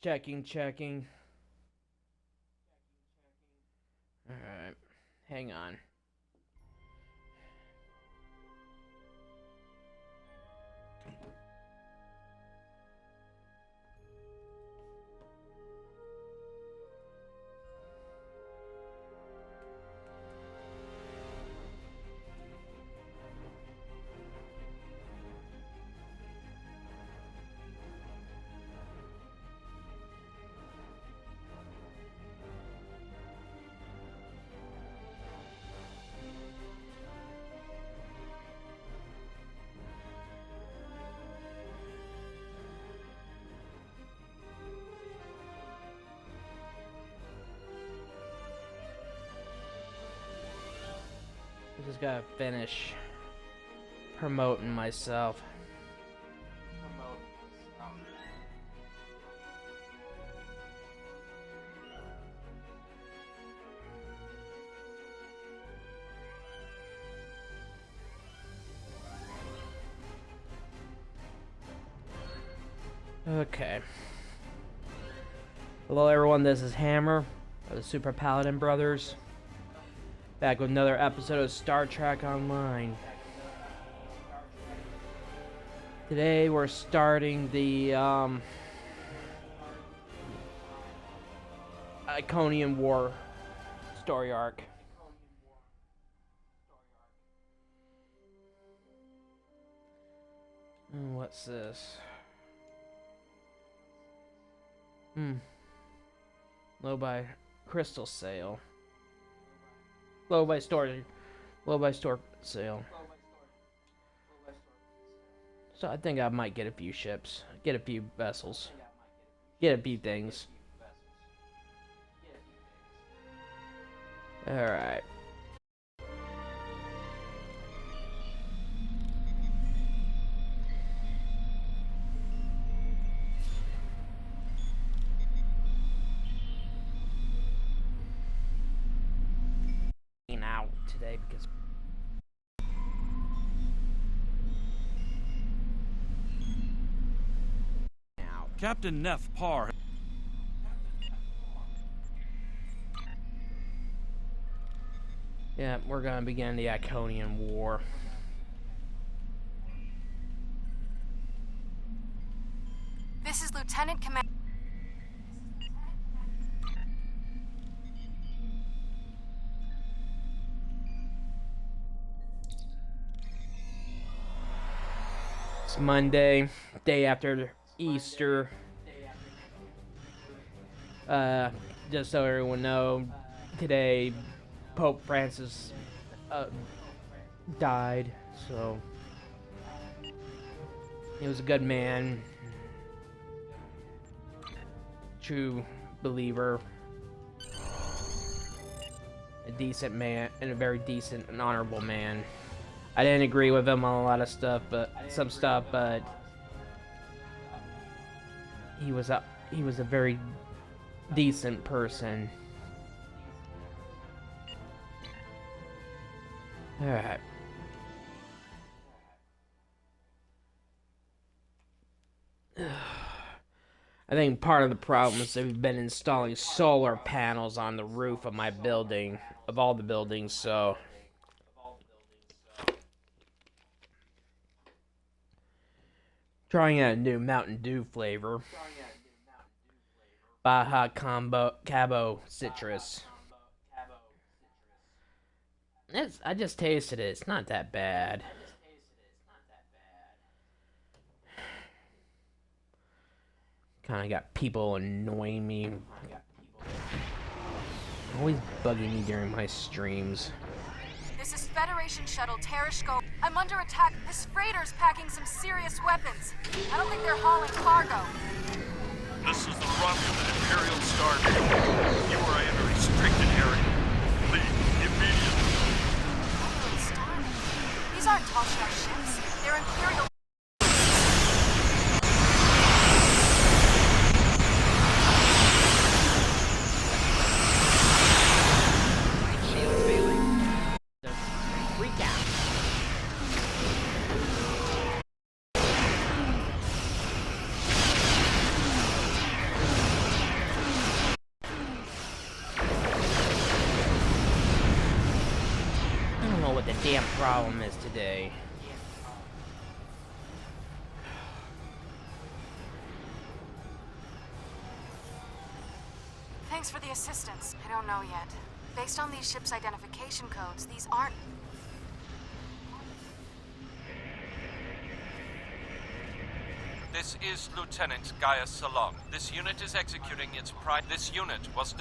Checking. Alright, hang on. Just gotta finish promoting myself. Okay. Hello everyone, this is Hammer of the Super Paladin Brothers. Back with another episode of Star Trek Online. Today we're starting the Iconian War story arc. What's this? Low by crystal sale. Low by store sale. So I think I might get a few ships, get a few vessels, get a few things. Alright. Out today because Captain Neff Parr. Yeah, we're gonna begin the Iconian War. This is Lieutenant Commander. It's Monday, day after Easter. Just so everyone know, today Pope Francis died, so he was a good man, true believer, a decent man, and a very decent and honorable man. I didn't agree with him on a lot of stuff, but he was a very decent person. All right. I think part of the problem is that we've been installing solar panels on the roof of my building, of all the buildings, so trying out a new Mountain Dew flavor. Baja Cabo Citrus. I just tasted it. It's not that bad. Kind of got people annoying me. Always bugging me during my streams. This is Federation Shuttle Tereshko. I'm under attack. This freighter's packing some serious weapons. I don't think they're hauling cargo. This is the run to the Imperial Starbase. You are in a restricted area. Leave immediately. Imperial Starbase? These aren't tall ship ships. They're Imperial. damn problem is today. Thanks for the assistance. I don't know yet. Based on these ships' identification codes, these aren't... This is Lieutenant Gaius Salong. This unit is executing its prime. This unit was...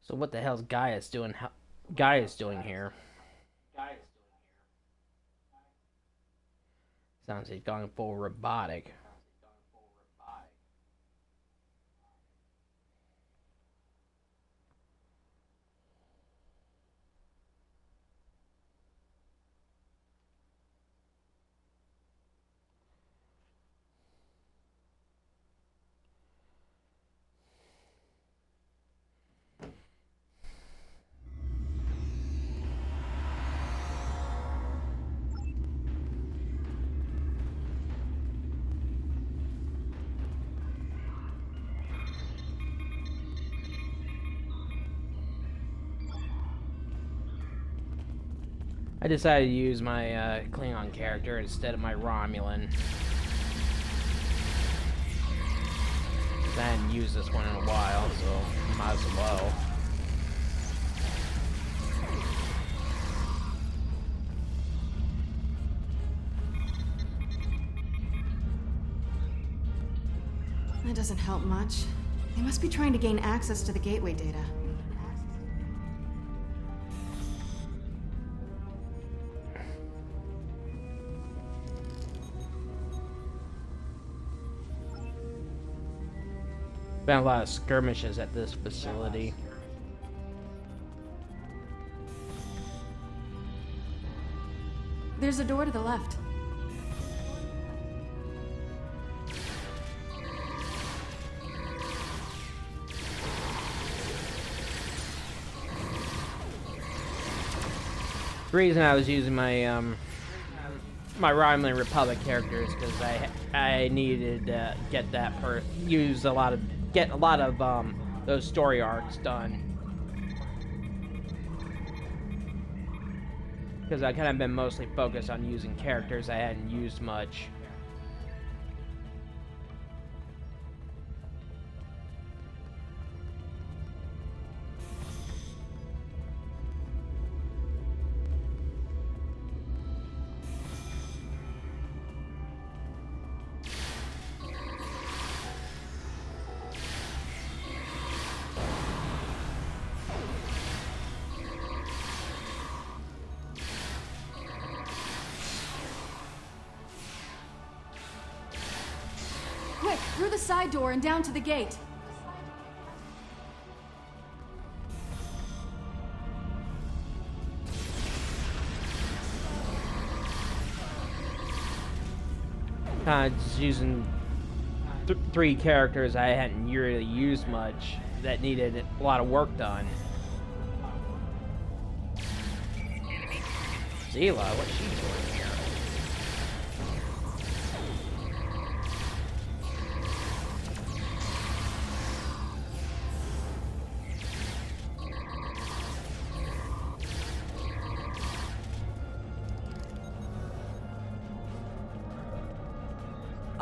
So what the hell's Gaius doing? Gaius doing here? Sounds like he's going full robotic. I decided to use my Klingon character instead of my Romulan. 'Cause I hadn't used this one in a while, so might as well. That doesn't help much. They must be trying to gain access to the gateway data. Been a lot of skirmishes at this facility. There's a door to the left. The reason I was using my my Romulan Republic characters because I needed to get that get a lot of those story arcs done. Because I kind of been mostly focused on using characters I hadn't used much. Quick, through the side door and down to the gate. Just using three characters I hadn't really used much that needed a lot of work done. Zila, what's she doing here?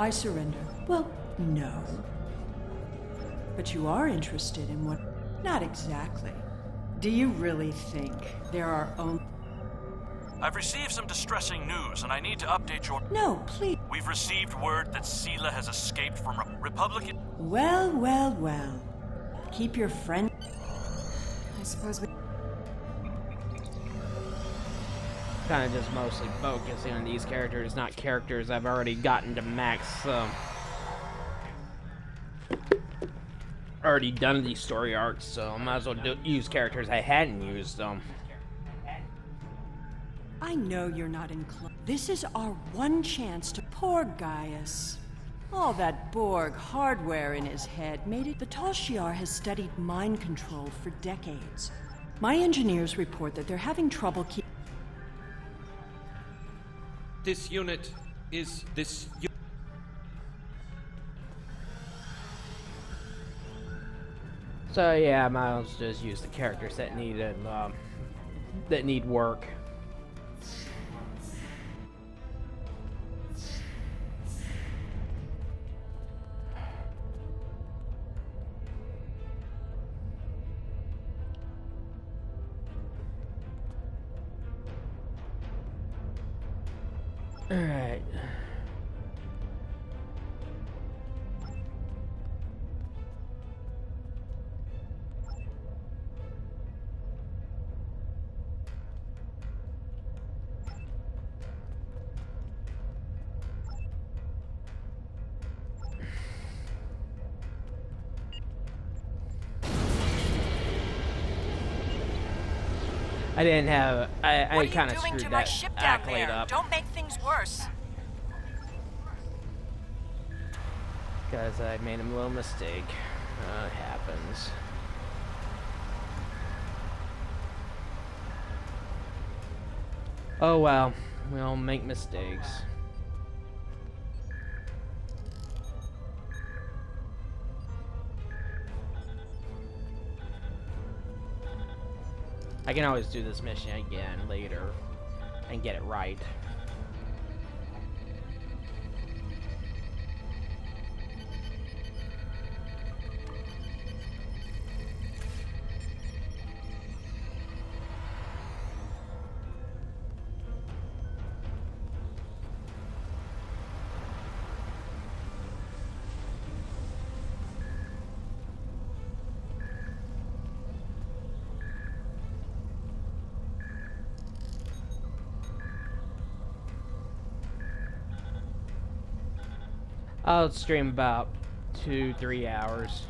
I surrender. Well, no. But you are interested in what... Not exactly. Do you really think there are only... I've received some distressing news, and I need to update your... No, please. We've received word that Sela has escaped from Republican... Well, well, well. Keep your friend... I suppose we... Kind of just mostly focusing on these characters, not characters I've already gotten to max. Already done these story arcs, so I might as well use characters I hadn't used them. I know you're not inclined. This is our one chance to... Poor Gaius. All that Borg hardware in his head made it... The Tal Shiar has studied mind control for decades. My engineers report that they're having trouble keeping... This unit Is this you? So yeah, I might as well just use the characters that need work. All right. I didn't have. I kind of screwed that accolade up. Don't make things worse. Because I made a little mistake. It happens. Oh well, we all make mistakes. I can always do this mission again later and get it right. I'll stream about 2-3 hours.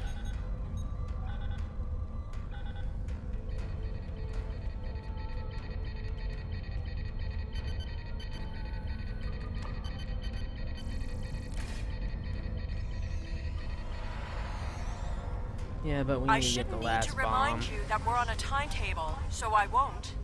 Yeah, but we need to get the last bomb. I shouldn't need to remind you that we're on a timetable, so I won't.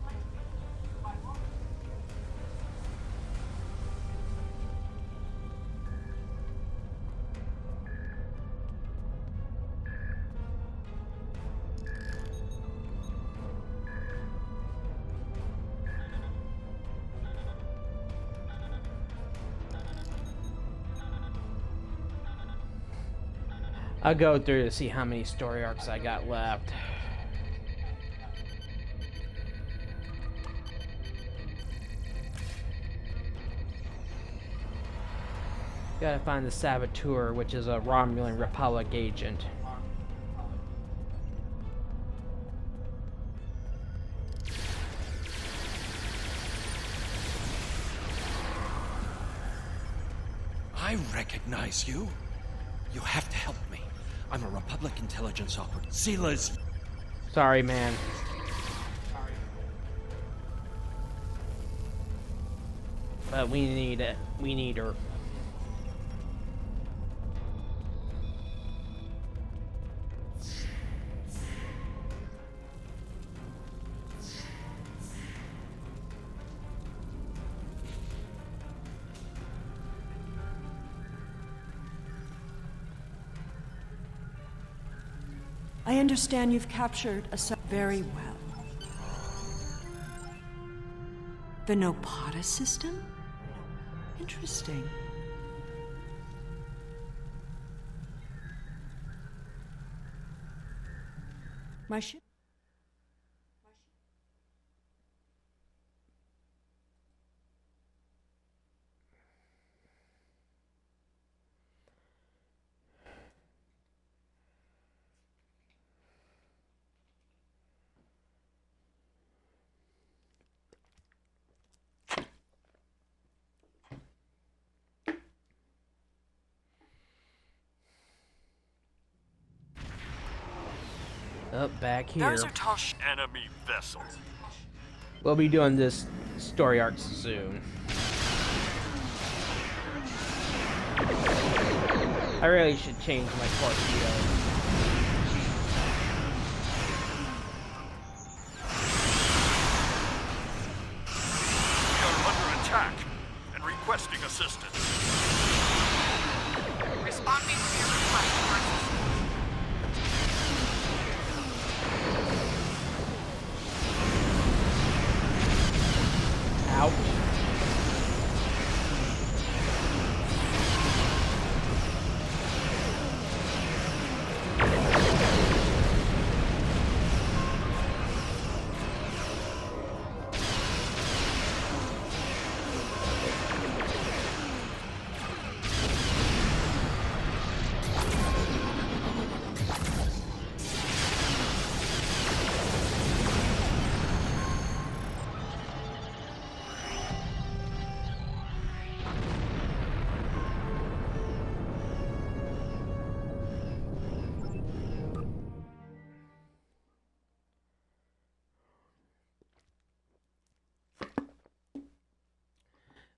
I'll go through to see how many story arcs I got left. Gotta find the Saboteur, which is a Romulan Republic agent. I recognize you. You have to help me. I'm a Republic intelligence operative. Sealers. Sorry, man. But we need it. We need her. I understand you've captured a very well. The Nopata system? Interesting. My ship. Up back here. Those are tall Enemy vessel. We'll be doing this story arc soon. I really should change my torpedo. We are under attack and requesting assistance.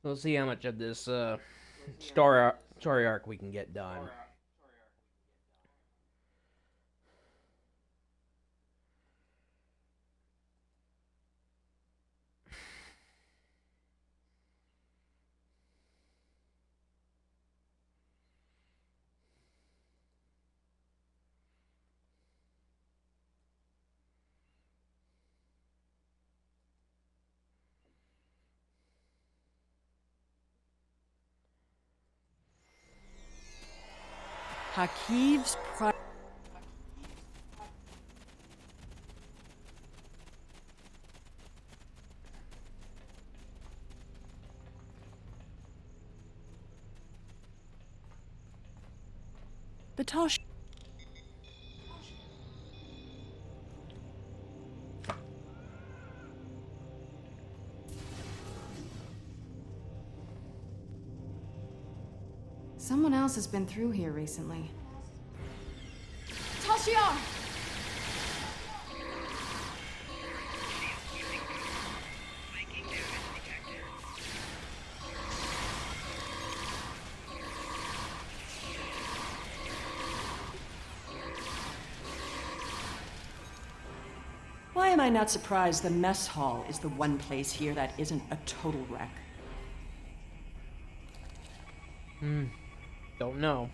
We'll see how much of this story arc we can get done. Hakiv's the Tosh. Someone else has been through here recently. Tashiar! Why am I not surprised the mess hall is the one place here that isn't a total wreck? Don't know.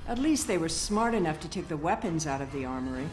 At least they were smart enough to take the weapons out of the armory.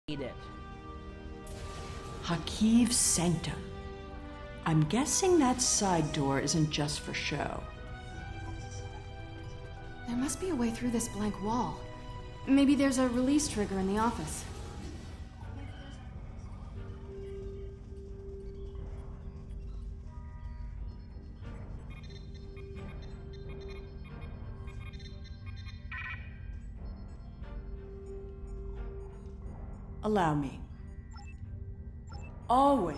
Eat it. Hakiv's Sanctum. I'm guessing that side door isn't just for show. There must be a way through this blank wall. Maybe there's a release trigger in the office. Allow me. Always.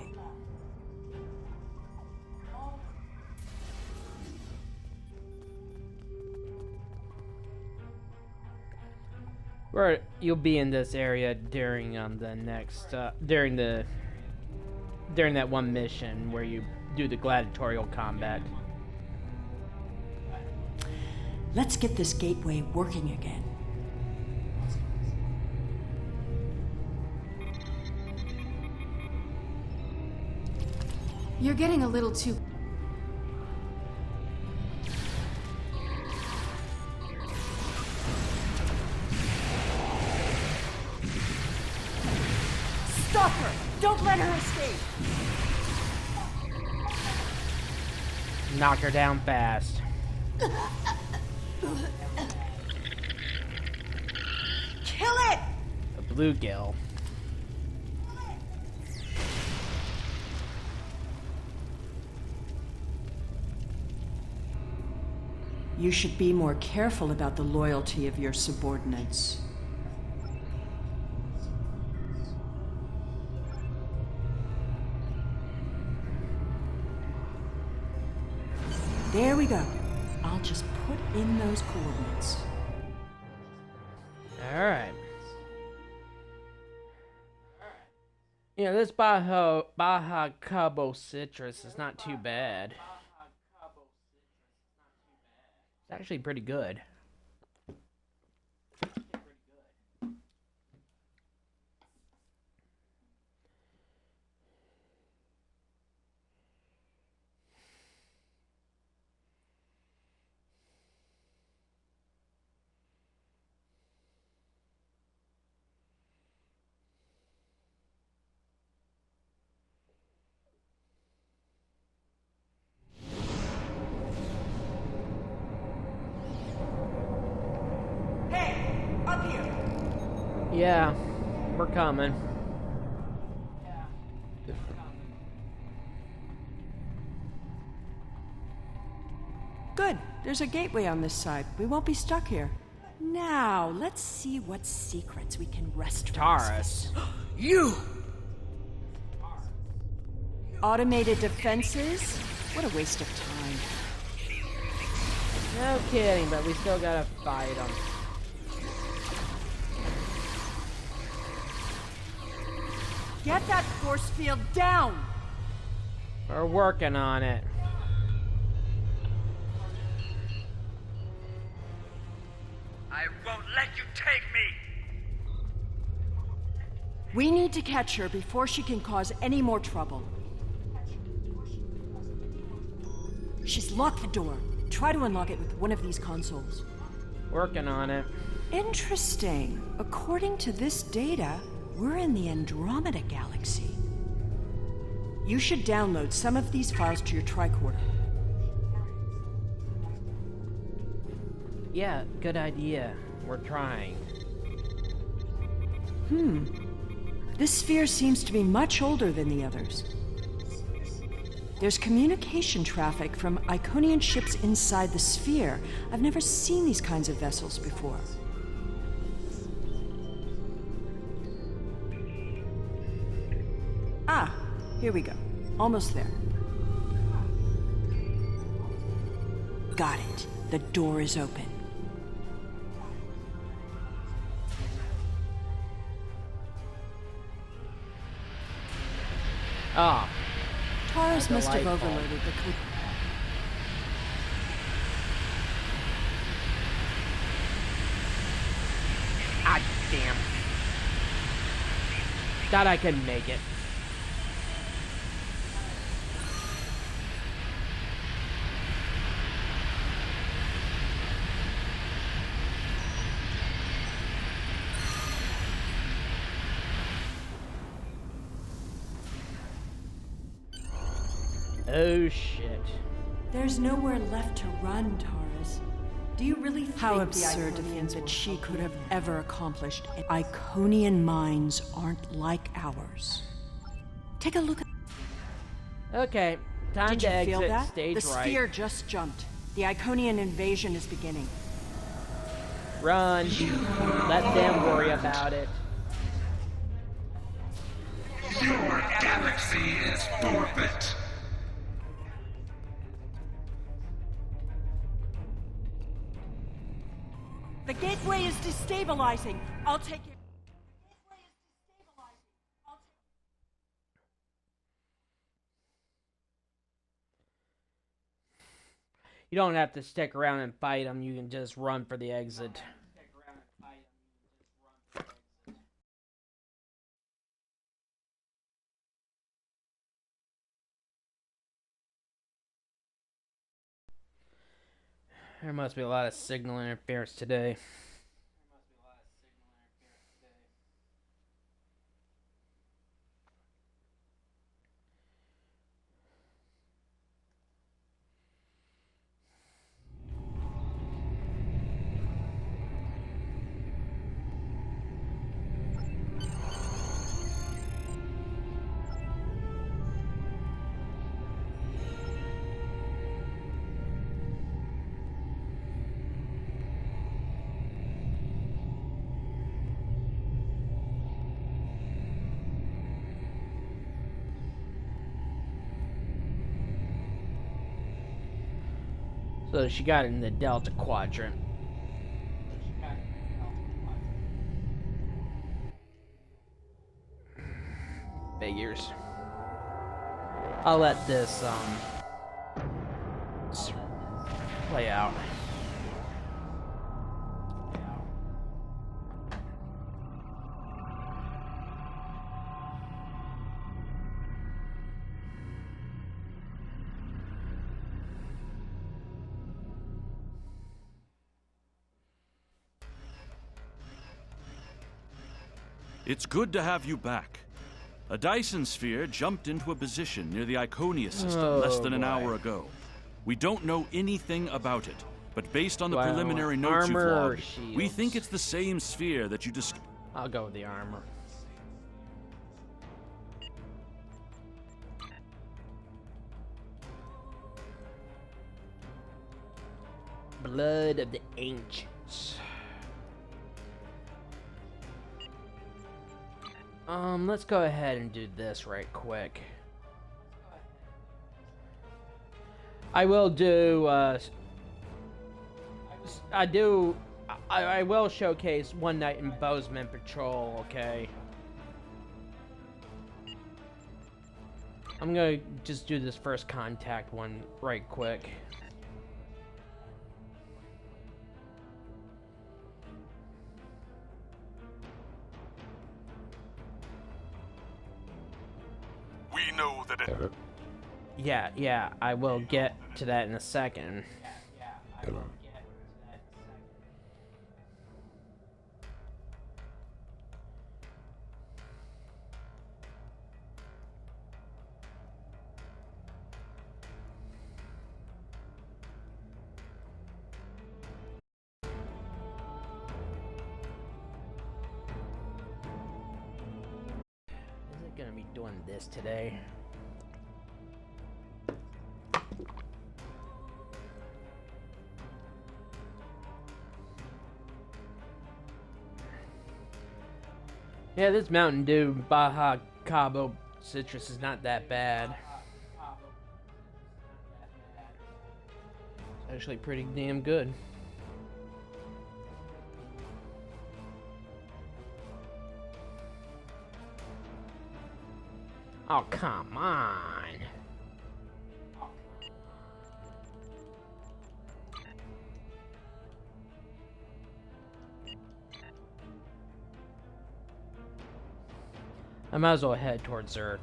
Or you'll be in this area during the next during that one mission where you do the gladiatorial combat. Let's get this gateway working again. You're getting a little too... Stop her! Don't let her escape! Knock her down fast. Kill it! A bluegill. You should be more careful about the loyalty of your subordinates. There we go. I'll just put in those coordinates. Alright. Yeah, this Baja Cabo citrus is not too bad. It's actually pretty good. Hey, up here. Yeah, we're coming. Good. There's a gateway on this side. We won't be stuck here. Now, let's see what secrets we can wrest from this. Taurus. You! Automated defenses? What a waste of time. No kidding, but we still gotta fight them. Get that force field down! We're working on it. I won't let you take me! We need to catch her before she can cause any more trouble. She's locked the door. Try to unlock it with one of these consoles. Working on it. Interesting. According to this data, we're in the Andromeda Galaxy. You should download some of these files to your tricorder. Yeah, good idea. We're trying. This sphere seems to be much older than the others. There's communication traffic from Iconian ships inside the sphere. I've never seen these kinds of vessels before. Ah, here we go. Almost there. Got it. The door is open. Ah, Taurus must have delightful. overloaded the code. ah, damn. Thought I could make it. Oh shit. There's nowhere left to run, Taurus. Do you really think how absurd to think that she could have ever accomplished it? Iconian minds aren't like ours. Take a look at... Okay, time Did to you feel exit that? stage The right. sphere just jumped. The Iconian invasion is beginning. Run. Let them worry about it. Your galaxy is forfeit. The gateway is destabilizing. I'll take it. You don't have to stick around and fight them. You can just run for the exit. There must be a lot of signal interference today. So she got in the Delta Quadrant. Figures. I'll let this play out. It's good to have you back. A Dyson sphere jumped into a position near the Iconia system less than an hour ago. We don't know anything about it, but based on the preliminary notes you've armor logged, we shields. think it's the same sphere that you discovered. I'll go with the armor. Blood of the Ancients. Let's go ahead and do this right quick. I will do, I will showcase One Night in Bozeman Patrol, okay? I'm gonna just do this first contact one right quick. We know that it. Yeah, I will get to that in a second. Is it gonna be doing this today? Yeah, this Mountain Dew Baja Cabo citrus is not that bad. It's actually pretty damn good. Oh, come on. I might as well head towards Earth.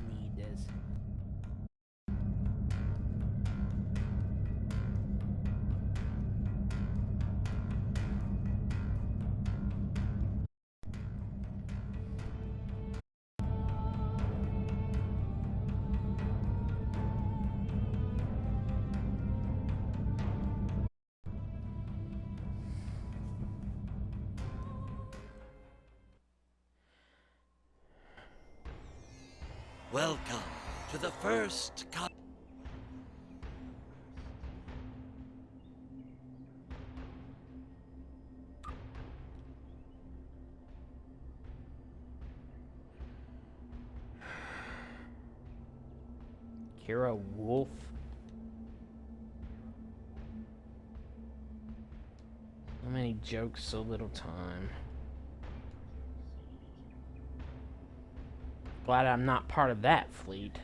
Need this. Welcome to the first Kira Wolf. So many jokes, so little time. Glad I'm not part of that fleet.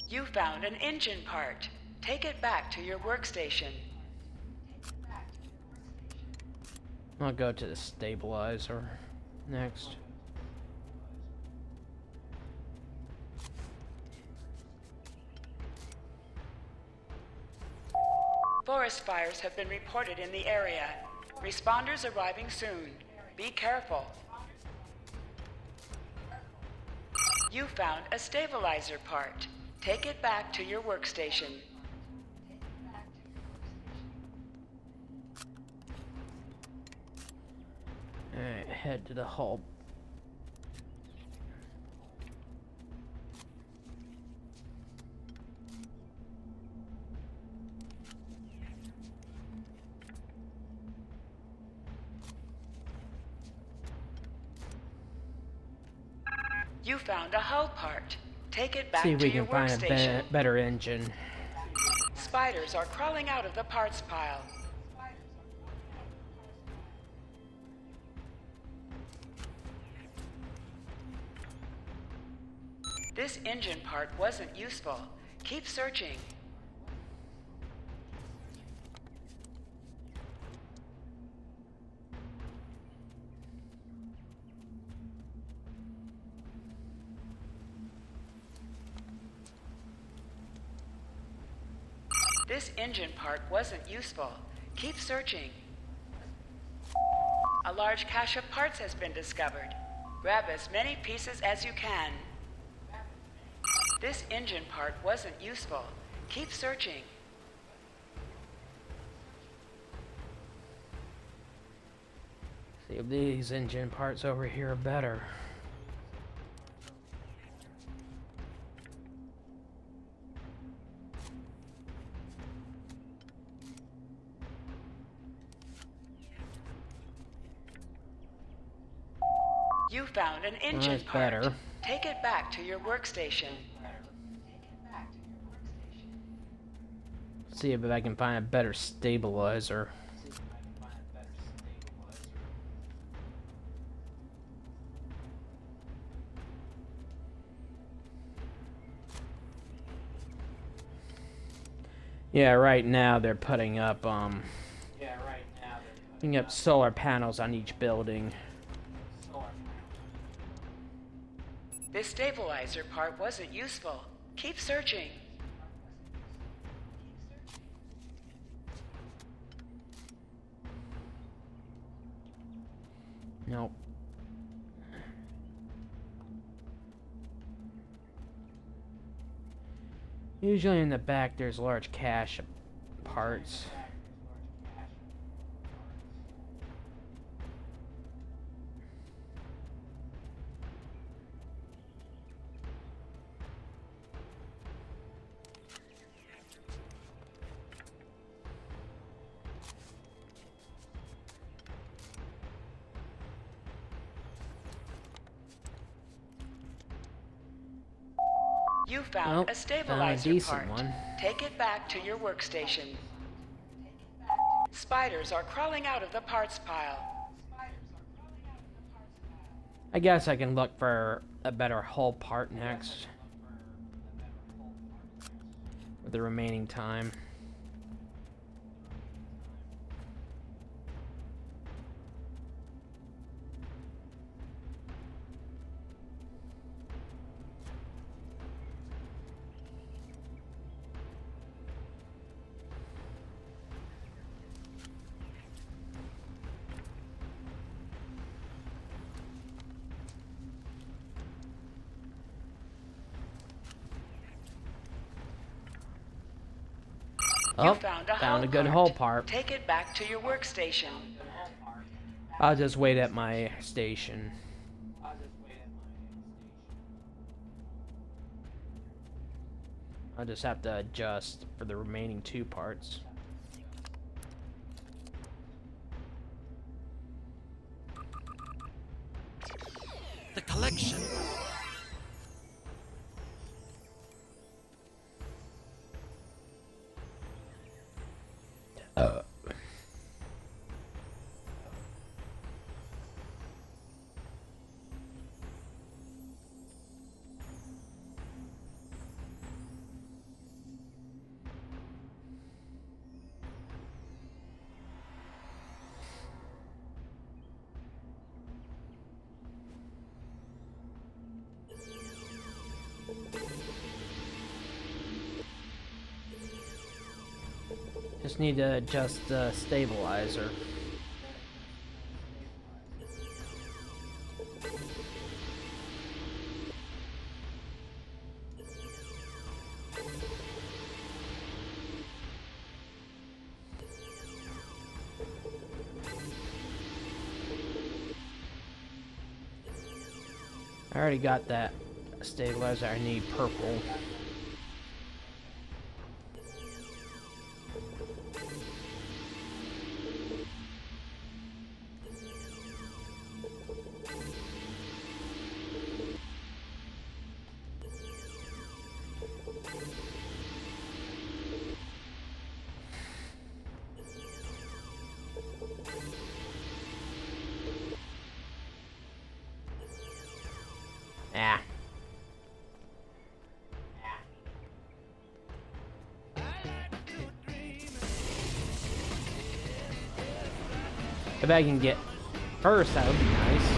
You found an engine part. Take it back to your workstation. I'll go to the stabilizer next. Forest fires have been reported in the area. Responders arriving soon. Be careful. You found a stabilizer part. Take it back to your workstation. Alright, head to the hull. You found a hull part. Take it back See if to we your can find a workstation. better engine. Spiders are crawling out of the parts pile. This engine part wasn't useful. Keep searching. This engine part wasn't useful. Keep searching. A large cache of parts has been discovered. Grab as many pieces as you can. This engine part wasn't useful. Keep searching. See if these engine parts over here are better. You found an engine That's part. better. Take it back to your workstation. See if I can find a better stabilizer. Yeah, right now they're putting up solar panels on each building. This stabilizer part wasn't useful. Keep searching. Nope. Usually in the back there's large cache of parts. You found Nope, a found a stabilizer decent part. one. Take it back to your workstation. Spiders are crawling out of the parts pile. I guess I can look for a better hull part next. With the remaining time. You Oh, found a found a good part. hull part. Take it back to your workstation. I'll just wait at my station. I'll just have to adjust for the remaining two parts. The collection. Just need to adjust the stabilizer. I already got that stabilizer. I need purple. If I can get first, that would be nice.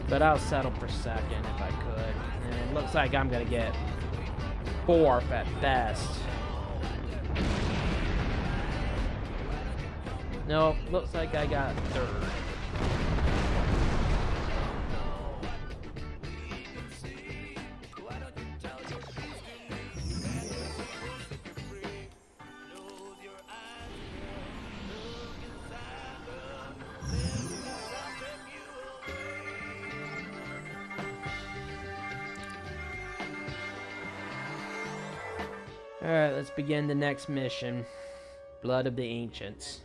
But I'll settle for second if I could. And it looks like I'm gonna get fourth at best. No, looks like I got third. Alright, let's begin the next mission. Blood of the Ancients.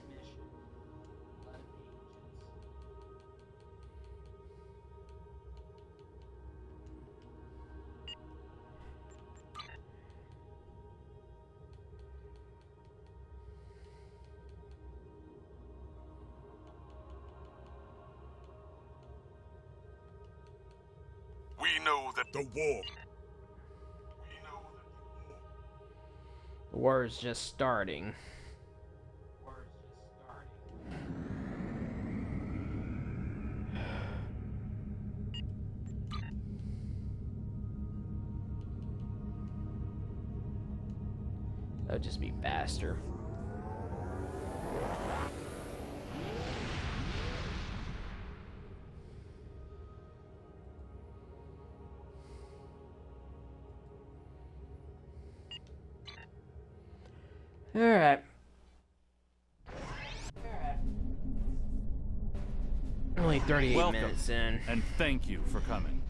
We know that the war. The war is just starting. That would just be faster. Alright. Only 38 Welcome, minutes in. and thank you for coming.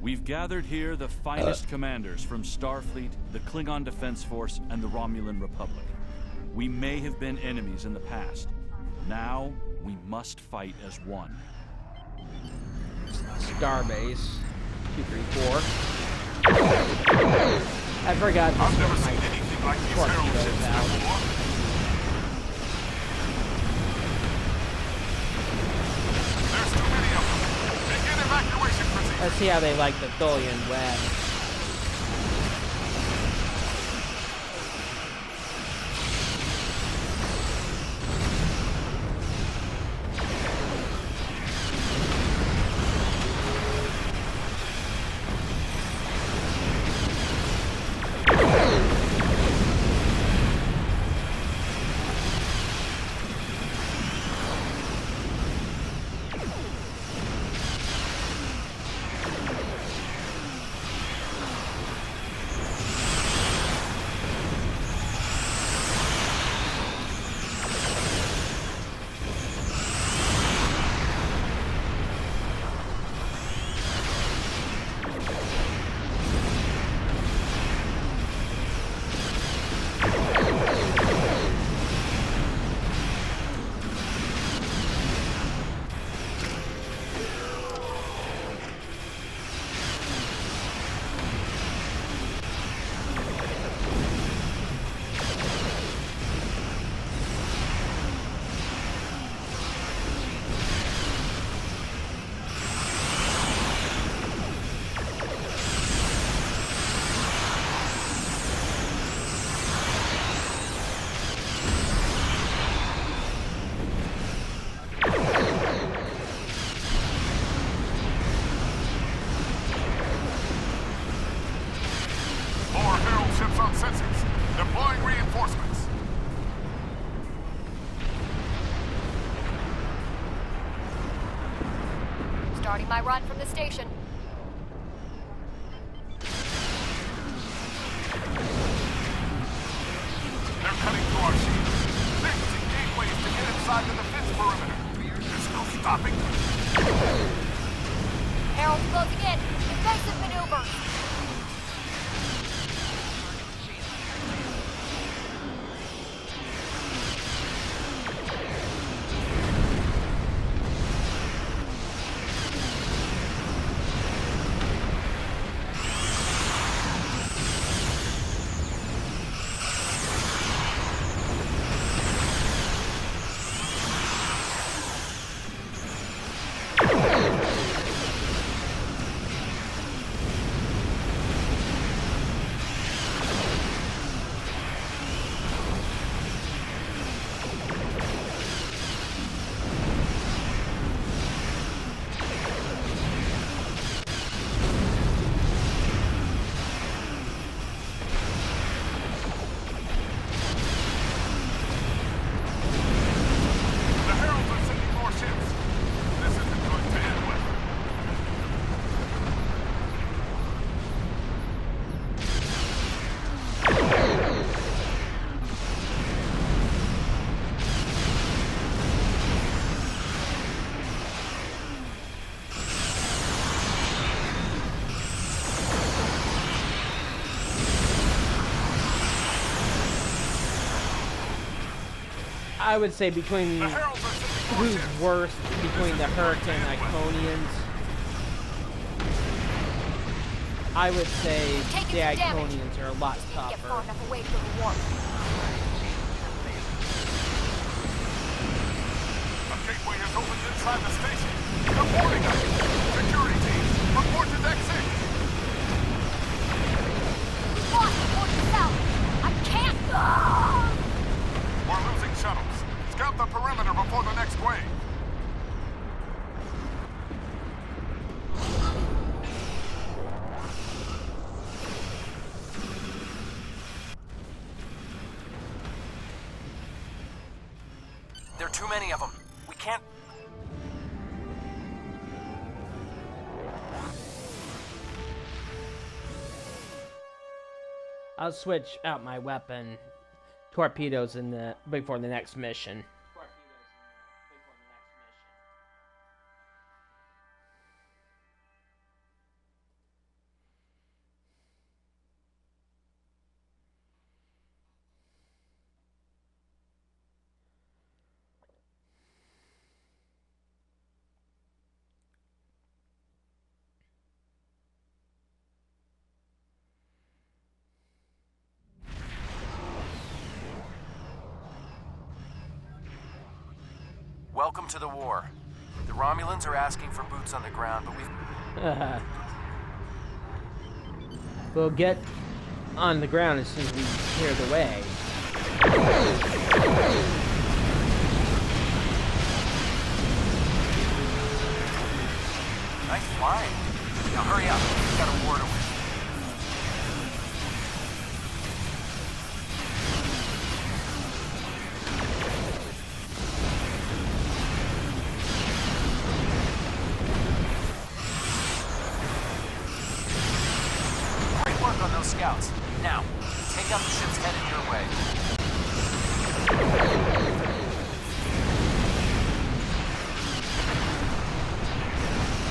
We've gathered here the finest commanders from Starfleet, the Klingon Defense Force, and the Romulan Republic. We may have been enemies in the past. Now, we must fight as one. Starbase 234. I forgot to I've never switch seen my anything like these torpedoes herald ships out. before. There's too many of them. Begin evacuation procedure. Let's see how they like the Tholian web. More herald ships on sensors. Deploying reinforcements. Starting my run from the station. They're cutting through our shields. They're using gateways to get inside the defense perimeter. There's no stopping. Herald's closing in. Defensive maneuver. I would say between The Heralds are sending who's warships. worse between the Hurricane Iconians. I would say Taking the some damage. Iconians are a lot Just need to get far tougher. enough away to go to war. A gateway has opened inside the station. They're boarding us. Security team, report to Deck 6. We've lost the port south. I can't. Ah! We're losing shuttles. Scout the perimeter before the next wave. There are too many of them. We can't... I'll switch out my weapon, torpedoes, in the before the next mission. Welcome to the war. The Romulans are asking for boots on the ground, but we've... We'll get on the ground as soon as we clear the way. Nice flying. Now hurry up. We've got a war to win. Great work on those scouts. Now, take out the ships headed your way.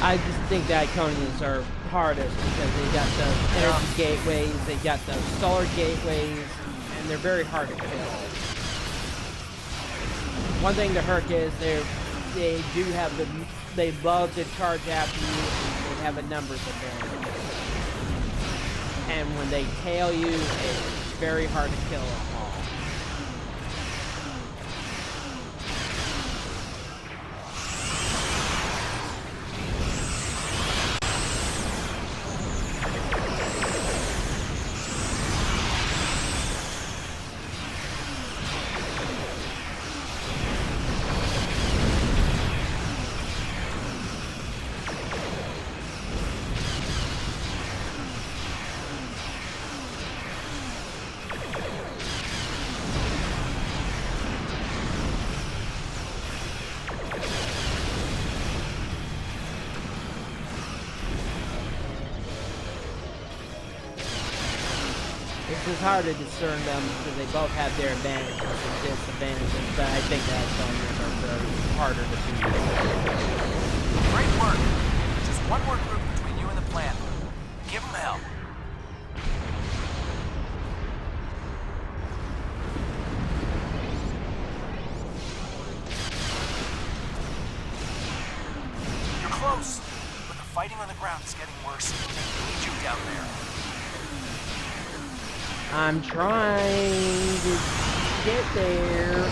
I just think the Iconians are hardest because they got those energy gateways, they got those solar gateways, and they're very hard to kill. One thing to Herc is they do have they love to charge after you, and they have a numbers advantage. And when they tail you, it's very hard to kill them all. It's hard to discern them because they both have their advantages and disadvantages, but I think that Iconians are very harder to beat. Great work. Just one more group between you and the plan. Give them hell. You're close, but the fighting on the ground is getting worse. They need you down there. I'm trying to get there.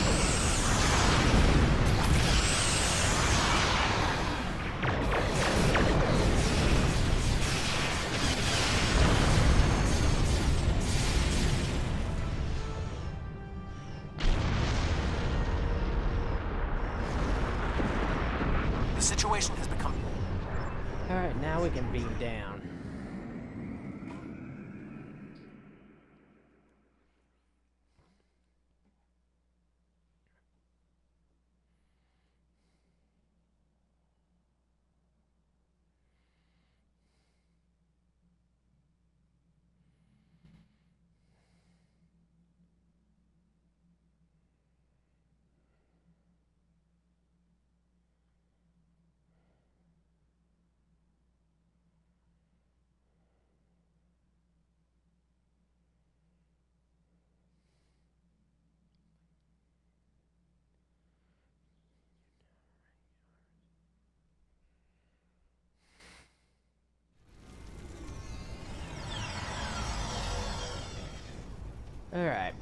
The situation has become... Alright, now we can beam down. All right.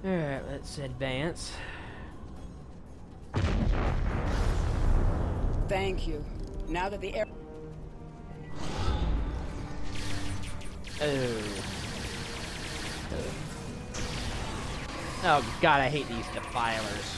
Alright, let's advance. Thank you. Now that the air... Oh god, I hate these defilers.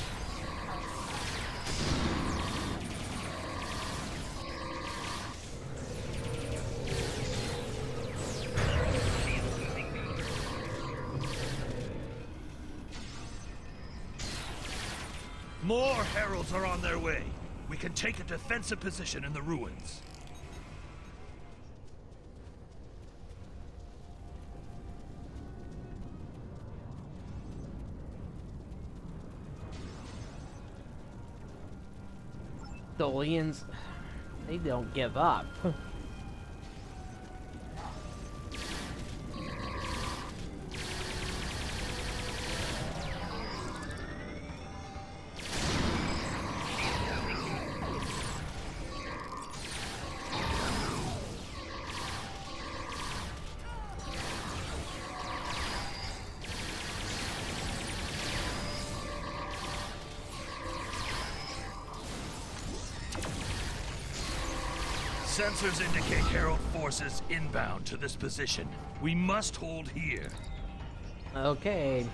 More heralds are on their way. We can take a defensive position in the ruins. Dolians, they don't give up. Sensors indicate Herald forces inbound to this position. We must hold here. Okay.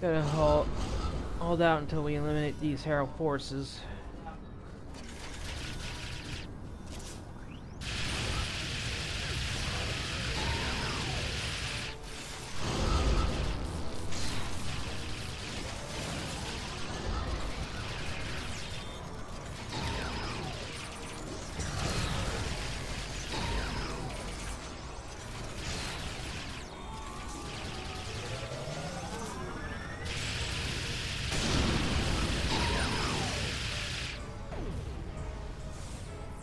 Gotta hold out until we eliminate these Herald forces.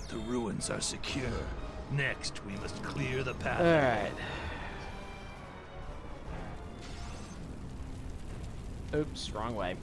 The ruins are secure. Next, we must clear the path. Alright. Oops, wrong way.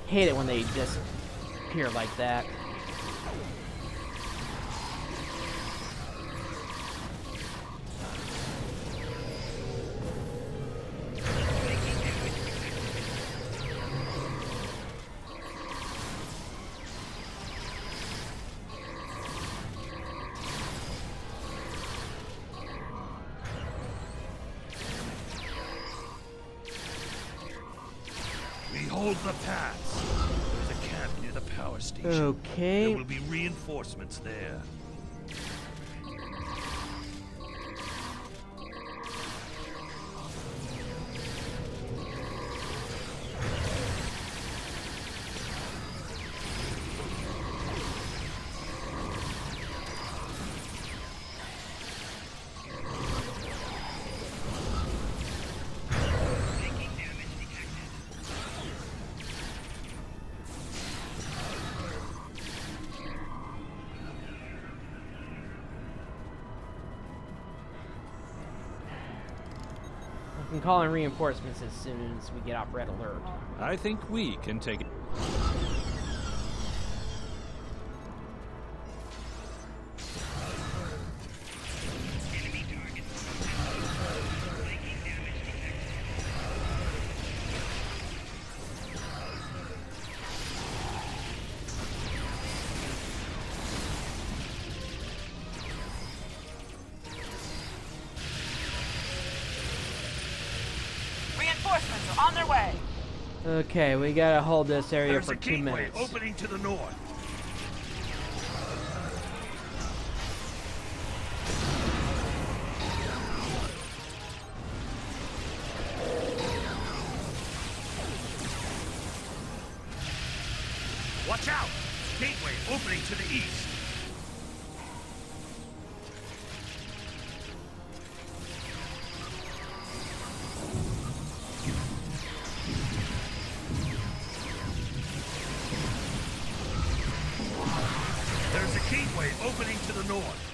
Hate it when they disappear like that. We hold the pass. There's a camp near the power station. Okay. There will be reinforcements there. can call in reinforcements as soon as we get off red alert. I think we can take it. Reinforcements are on their way. Okay, we gotta hold this area There's for a 2 gateway minutes. opening to the north. Watch out! Gateway opening to the east. There's a gateway opening to the north.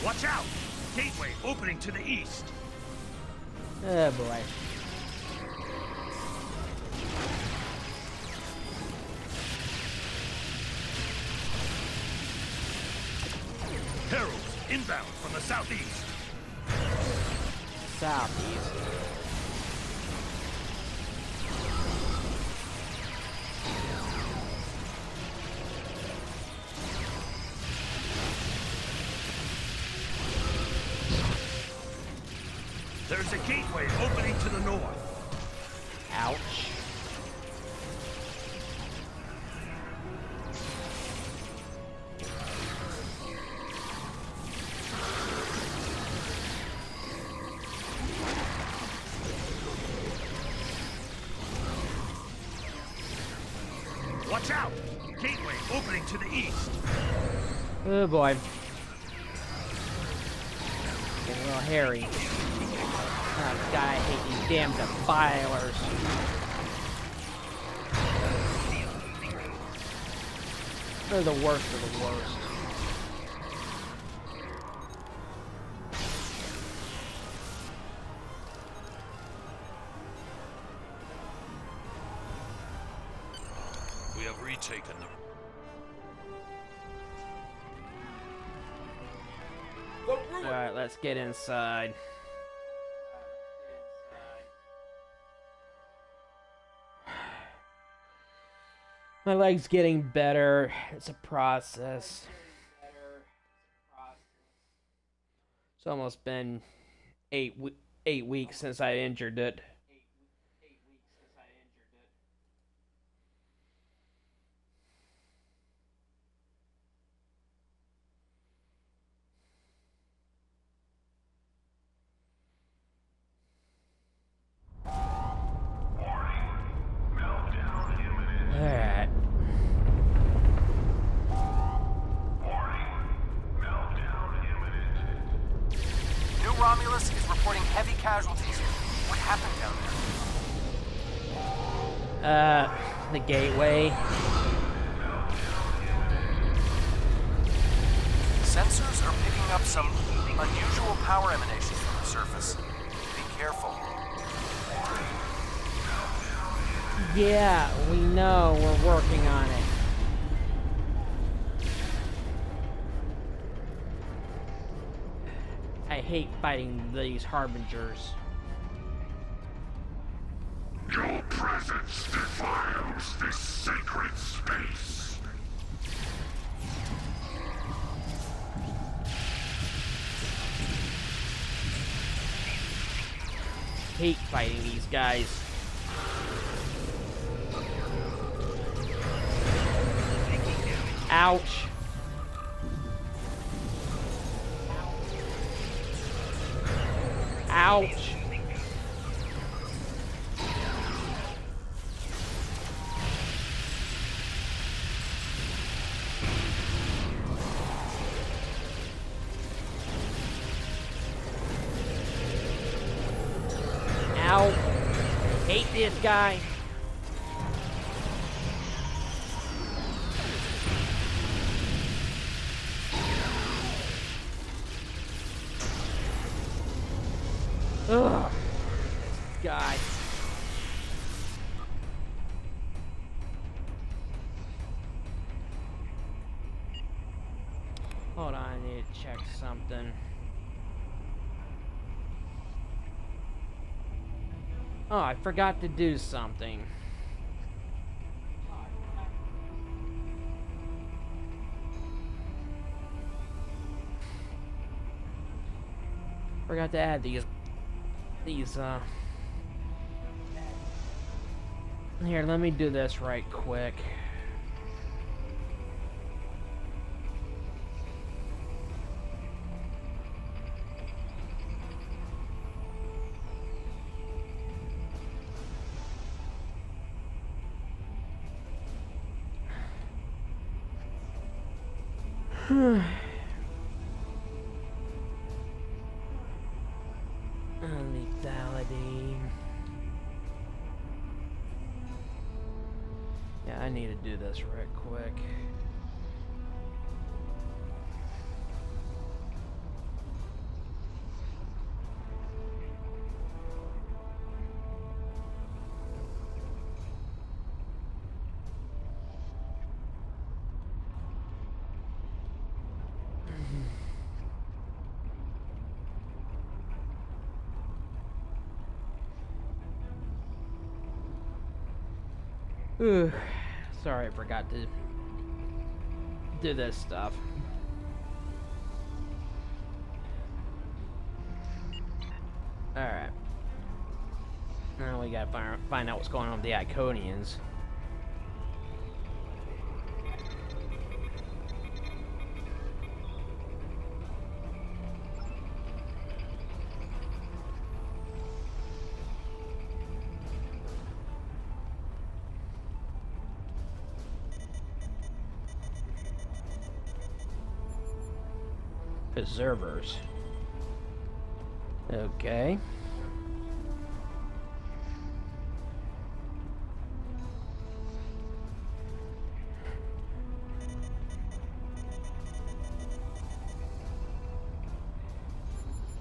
Watch out! Gateway opening to the east. Oh boy. Heralds inbound from the southeast. Southeast. There's a gateway opening to the north. Ouch. Watch out! Gateway opening to the east. Oh boy. Getting a little hairy. Oh god, I hate these damn defilers. They're the worst of the worst. We have retaken them. Alright, let's get inside. My leg's getting better. It's a process. It's almost been 8 weeks since I injured it. Alright. New Romulus is reporting heavy casualties. What happened down there? The gateway. Sensors are picking up some unusual power emanations from the surface. Be careful. Yeah, we know. We're working on it. I hate fighting these harbingers. Your presence defiles this sacred space. Hate fighting these guys. Ouch. Ouch. Ow. Hate this guy. Die. Hold on, I need to check something. Oh, I forgot to do something. Forgot to add these here, let me do this right quick. Lethality. Yeah, I need to do this right quick. Ooh, sorry, I forgot to do this stuff. Alright. Now we gotta find out what's going on with the Iconians. Preservers. Okay.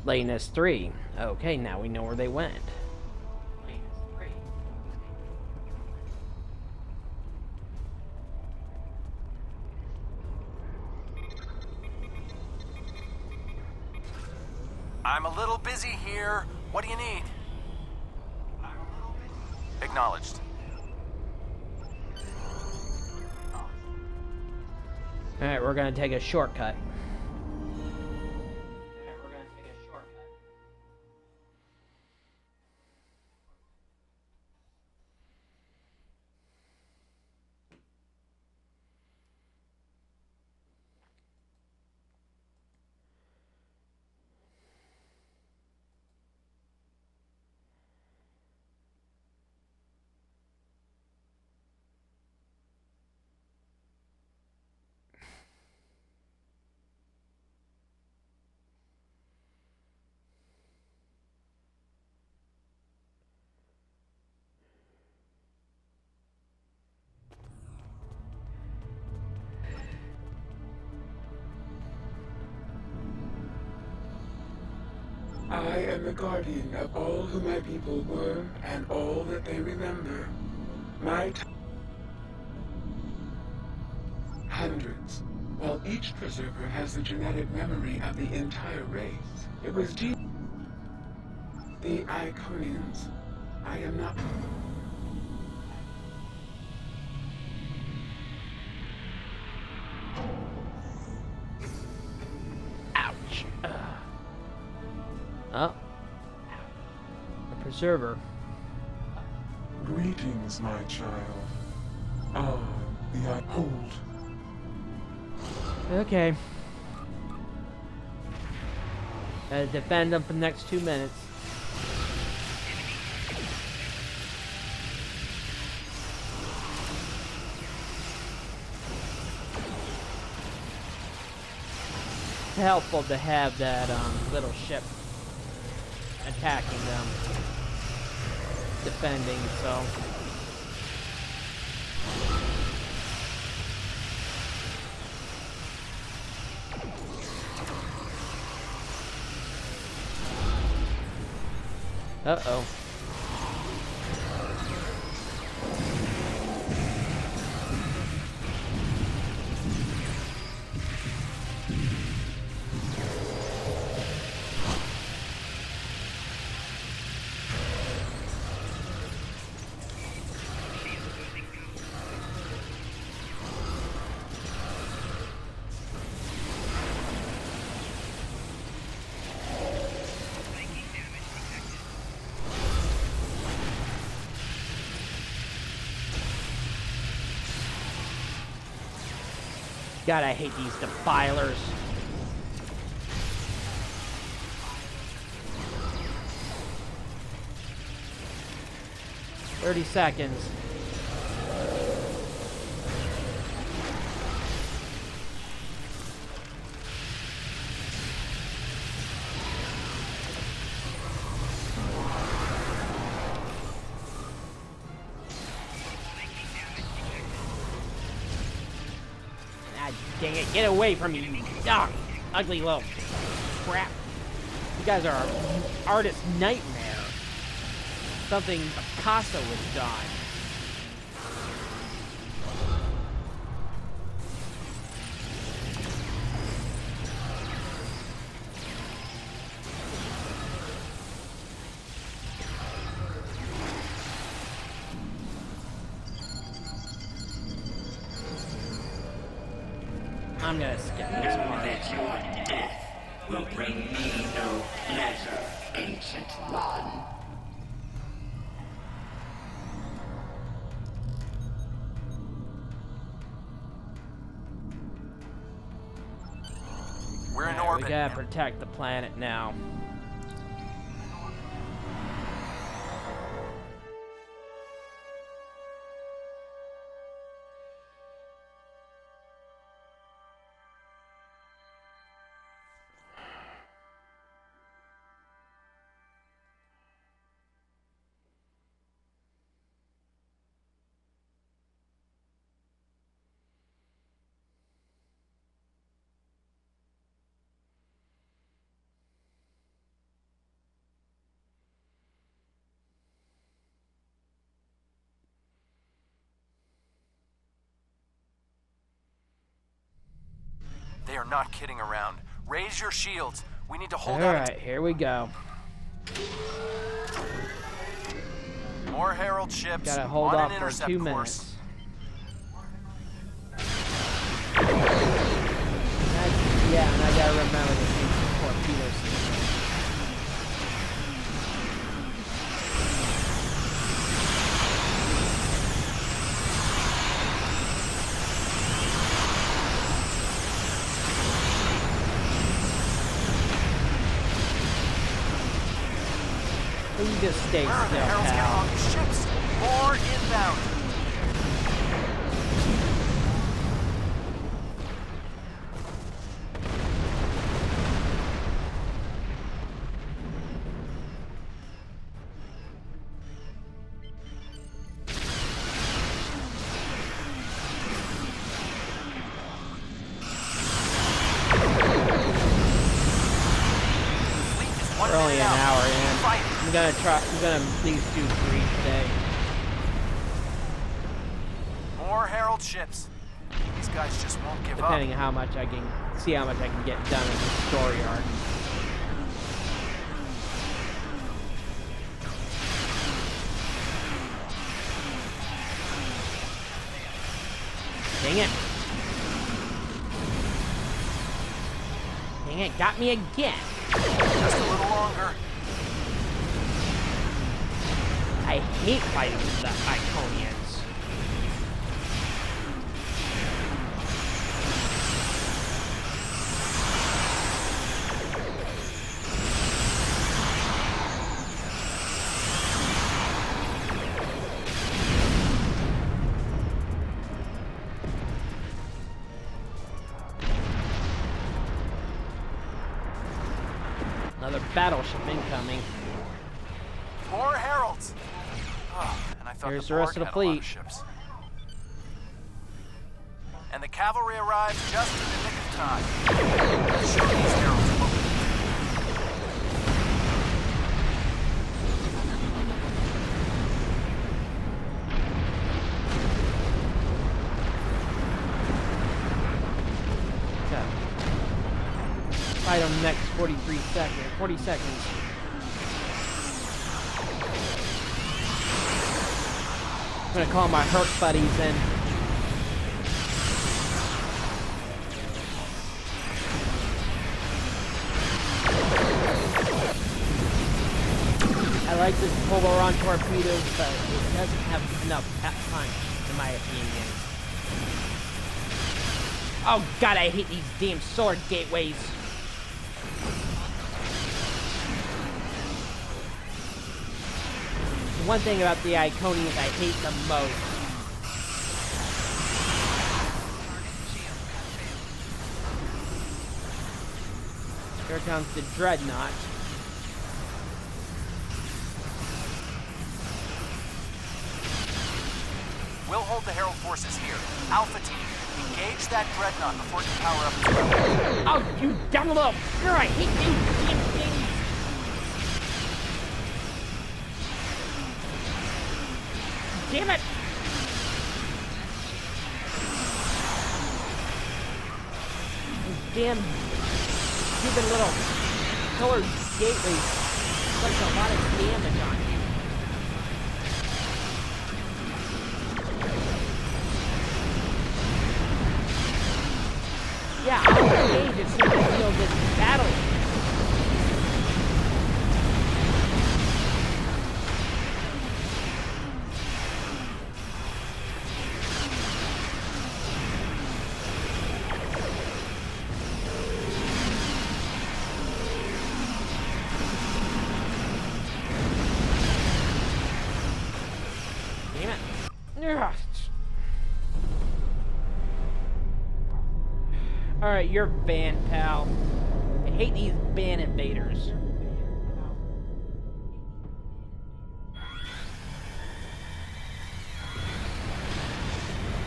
Lanus 3. Okay, now we know where they went. I'm a little busy here. What do you need? Acknowledged. Alright, we're gonna take a shortcut. I am the guardian of all who my people were and all that they remember. Hundreds, while each preserver has the genetic memory of the entire race. It was the Iconians. I am not... Ouch. Oh. A preserver. Greetings, my child. Ah, the hold. Okay. Gotta defend them for the next 2 minutes. It's helpful to have that little ship attacking them, defending, so. Uh-oh. God, I hate these defilers. "30 seconds. Ah, dang it, get away from me, you ugly little crap. You guys are an artist's nightmare. Something Picasso would have done. I'm gonna skip this part. That your death will bring me no pleasure, ancient one. We're in Alright, orbit. we gotta protect the planet now. They are not kidding around. Raise your shields. We need to hold on. Alright, here we go. More Herald ships. Gotta hold on off an for intercept 2 course. minutes. Yeah, and I gotta remember to use the torpedo system. You just stay Where are the still, Heralds getting pal. on these ships? More inbound. We're only an hour in. I'm gonna at least do 3 today. More Herald ships. These guys just won't give up. Depending on how much I can see how much I can get done in the story arc. Dang it. Dang it, got me again. Just a little longer. I hate fighting the Iconians. Another battleship incoming. More Heralds. Oh, and I thought Here's the the rest Borg of the had a lot fleet. of ships. And the cavalry arrives just in the nick of time. Let's show these Heralds what we Fight them next 40 seconds. I'm gonna call my Herc buddies in. I like this Polaron torpedoes, but it doesn't have enough time, in my opinion. Oh god, I hate these damn sword gateways. The one thing about the Iconians I hate the most. Here comes the Dreadnought. We'll hold the Herald forces here. Alpha Team, engage that Dreadnought before it can power up its weapon. Oh, you dumb little... I hate these damn things. Damn it! Damn stupid little colored gateways. Puts a lot of damage on you. Yeah, I'll engage as soon as I feel this battle. Damn it. Ugh. Alright, you're banned, pal. I hate these ban invaders.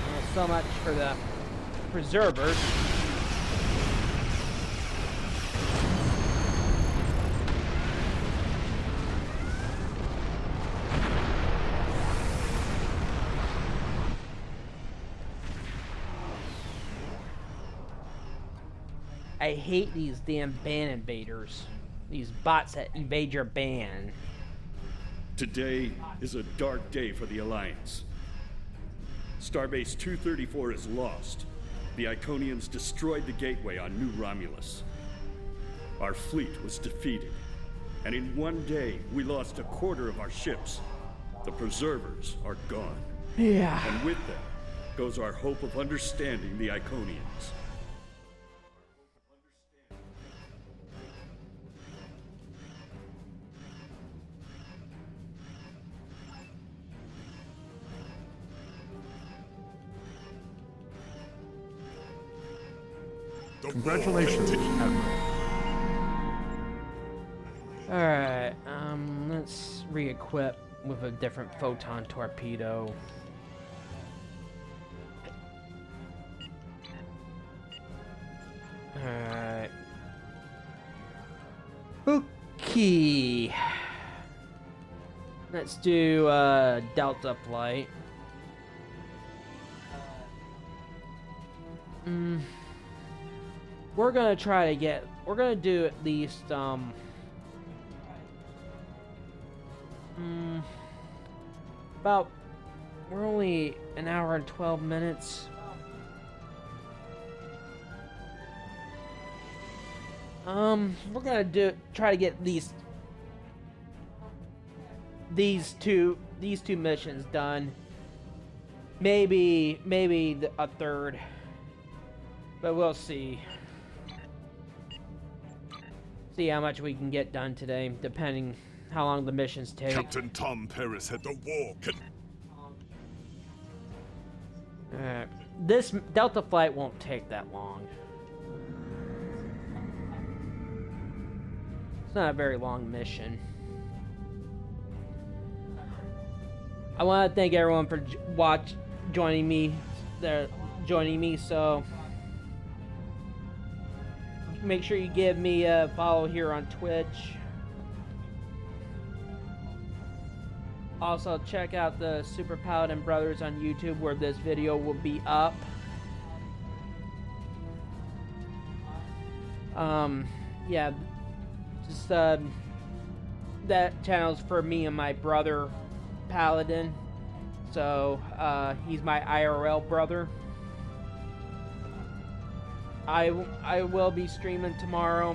Well, so much for the preservers. I hate these damn ban invaders. These bots that invade your ban. Today is a dark day for the Alliance. Starbase 234 is lost. The Iconians destroyed the gateway on New Romulus. Our fleet was defeated. And in one day, we lost a quarter of our ships. The Preservers are gone. Yeah. And with them goes our hope of understanding the Iconians. Congratulations, Admiral. Alright, let's re-equip with a different photon torpedo. Alright. Okay. Let's do Delta flight. We're gonna try to get, we're gonna do at least, about, we're only an hour and 12 minutes. We're gonna try to get these two missions done. Maybe a third, but we'll see. See how much we can get done today, depending how long the missions take. Captain Tom Paris had the war. This Delta flight won't take that long. It's not a very long mission. I want to thank everyone for joining me. So make sure you give me a follow here on Twitch. Also, check out the Super Paladin Brothers on YouTube, where this video will be up. Yeah, just that channel's for me and my brother Paladin. So he's my IRL brother. I will be streaming tomorrow.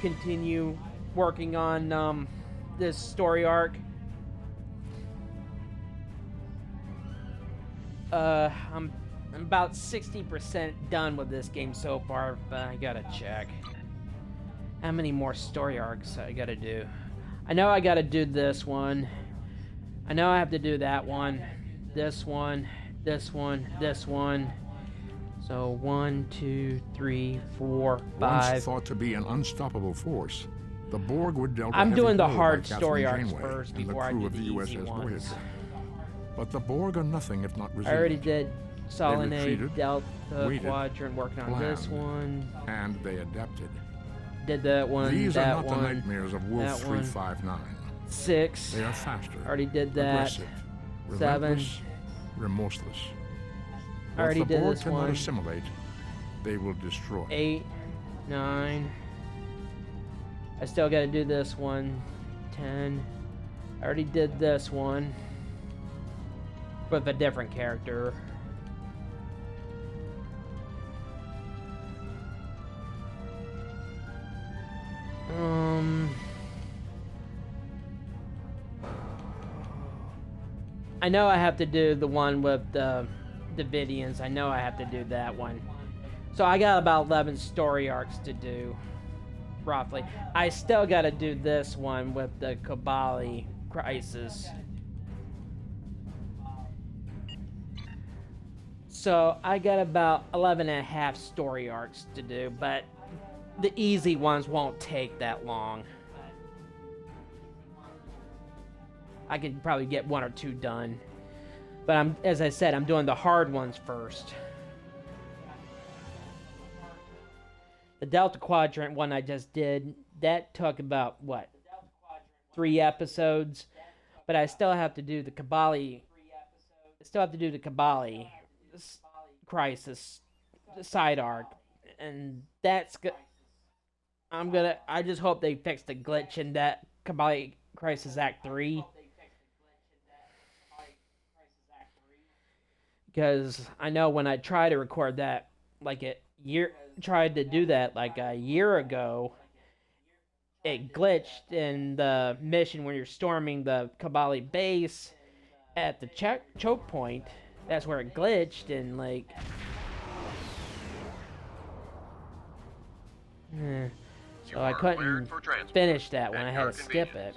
Continue working on this story arc. I'm I'm about 60% done with this game so far, but I gotta check. How many more story arcs I gotta do? I know I gotta do this one. I know I have to do that one. This one. This one. This one. So 1, 2, 3, 4, 5. Once thought to be an unstoppable force, the Borg would dealt. I'm doing the blow hard by story Catherine arcs Janeway first and before I crew do of the the easy USS ones. Voyager. But the Borg are nothing if not I resilient. already did Solid A, retreated, Delta, waited, Quadrant, working on this planned, one. And they adapted. Did that one, These that are not one, the nightmares of Wolf that one. 359. 6. They are faster. Already did that. Aggressive, 7. relentless, remorseless. I already What the did Borg this cannot one. assimilate, they will destroy. 8, 9. I still gotta do this one. 10. I already did this one. With a different character. I know I have to do the one with the Davidians. I know I have to do that one. So I got about 11 story arcs to do, roughly. I still got to do this one with the Kabali crisis. So I got about 11 and a half story arcs to do, but the easy ones won't take that long. I could probably get 1 or 2 done. But as I said, I'm doing the hard ones first. The Delta Quadrant one I just did, that took about, what, 3 episodes? But I still have to do the Kabali. Crisis side arc. And that's good. I just hope they fix the glitch in that Kabali Crisis Act 3. Because I know when I tried to record that, tried to do that like a year ago, it glitched in the mission when you're storming the Kabali base at the choke point. That's where it glitched, and so I couldn't finish that one. I had to skip it.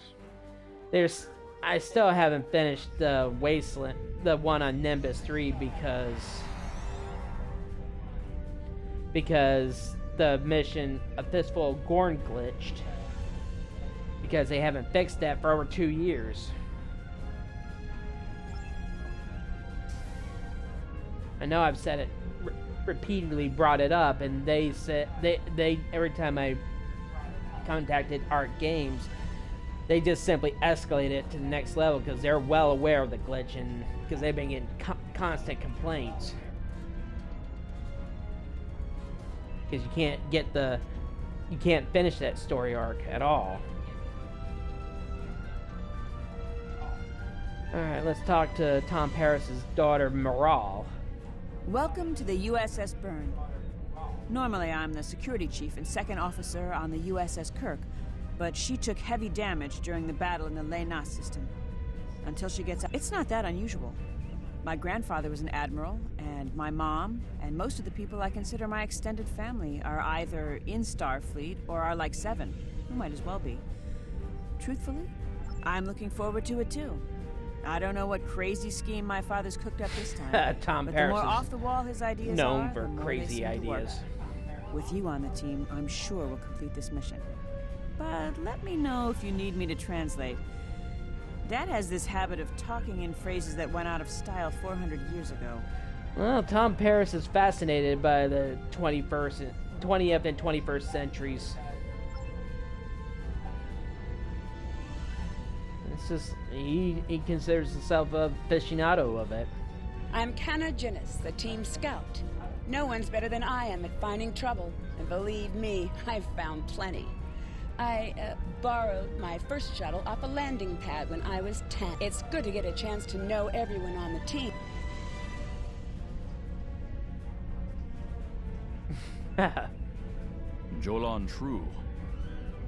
I still haven't finished the Wasteland, the one on Nimbus 3, because the mission A Fistful of Gorn glitched, because they haven't fixed that for over 2 years. I know I've said it repeatedly, brought it up, and they said they every time I contacted Arc Games, they just simply escalate it to the next level because they're well aware of the glitch, and because they've been getting constant complaints. Because you can't finish that story arc at all. Alright, let's talk to Tom Paris's daughter, Miral. Welcome to the USS Byrne. Normally I'm the security chief and second officer on the USS Kirk, but she took heavy damage during the battle in the Lena system. Until she gets out. It's not that unusual. My grandfather was an admiral, and my mom, and most of the people I consider my extended family are either in Starfleet or are like Seven, who might as well be. Truthfully, I'm looking forward to it too. I don't know what crazy scheme my father's cooked up this time, Tom but Paris the more is off the wall his ideas known are, for the more crazy they seem to work. ideas. With you on the team, I'm sure we'll complete this mission. But let me know if you need me to translate. Dad has this habit of talking in phrases that went out of style 400 years ago. Well, Tom Paris is fascinated by the 20th and 21st centuries. It's just, he considers himself a aficionado of it. I'm Canna Jinnis, the team scout. No one's better than I am at finding trouble, and believe me, I've found plenty. I borrowed my first shuttle off a landing pad when I was 10. It's good to get a chance to know everyone on the team. Jolan True,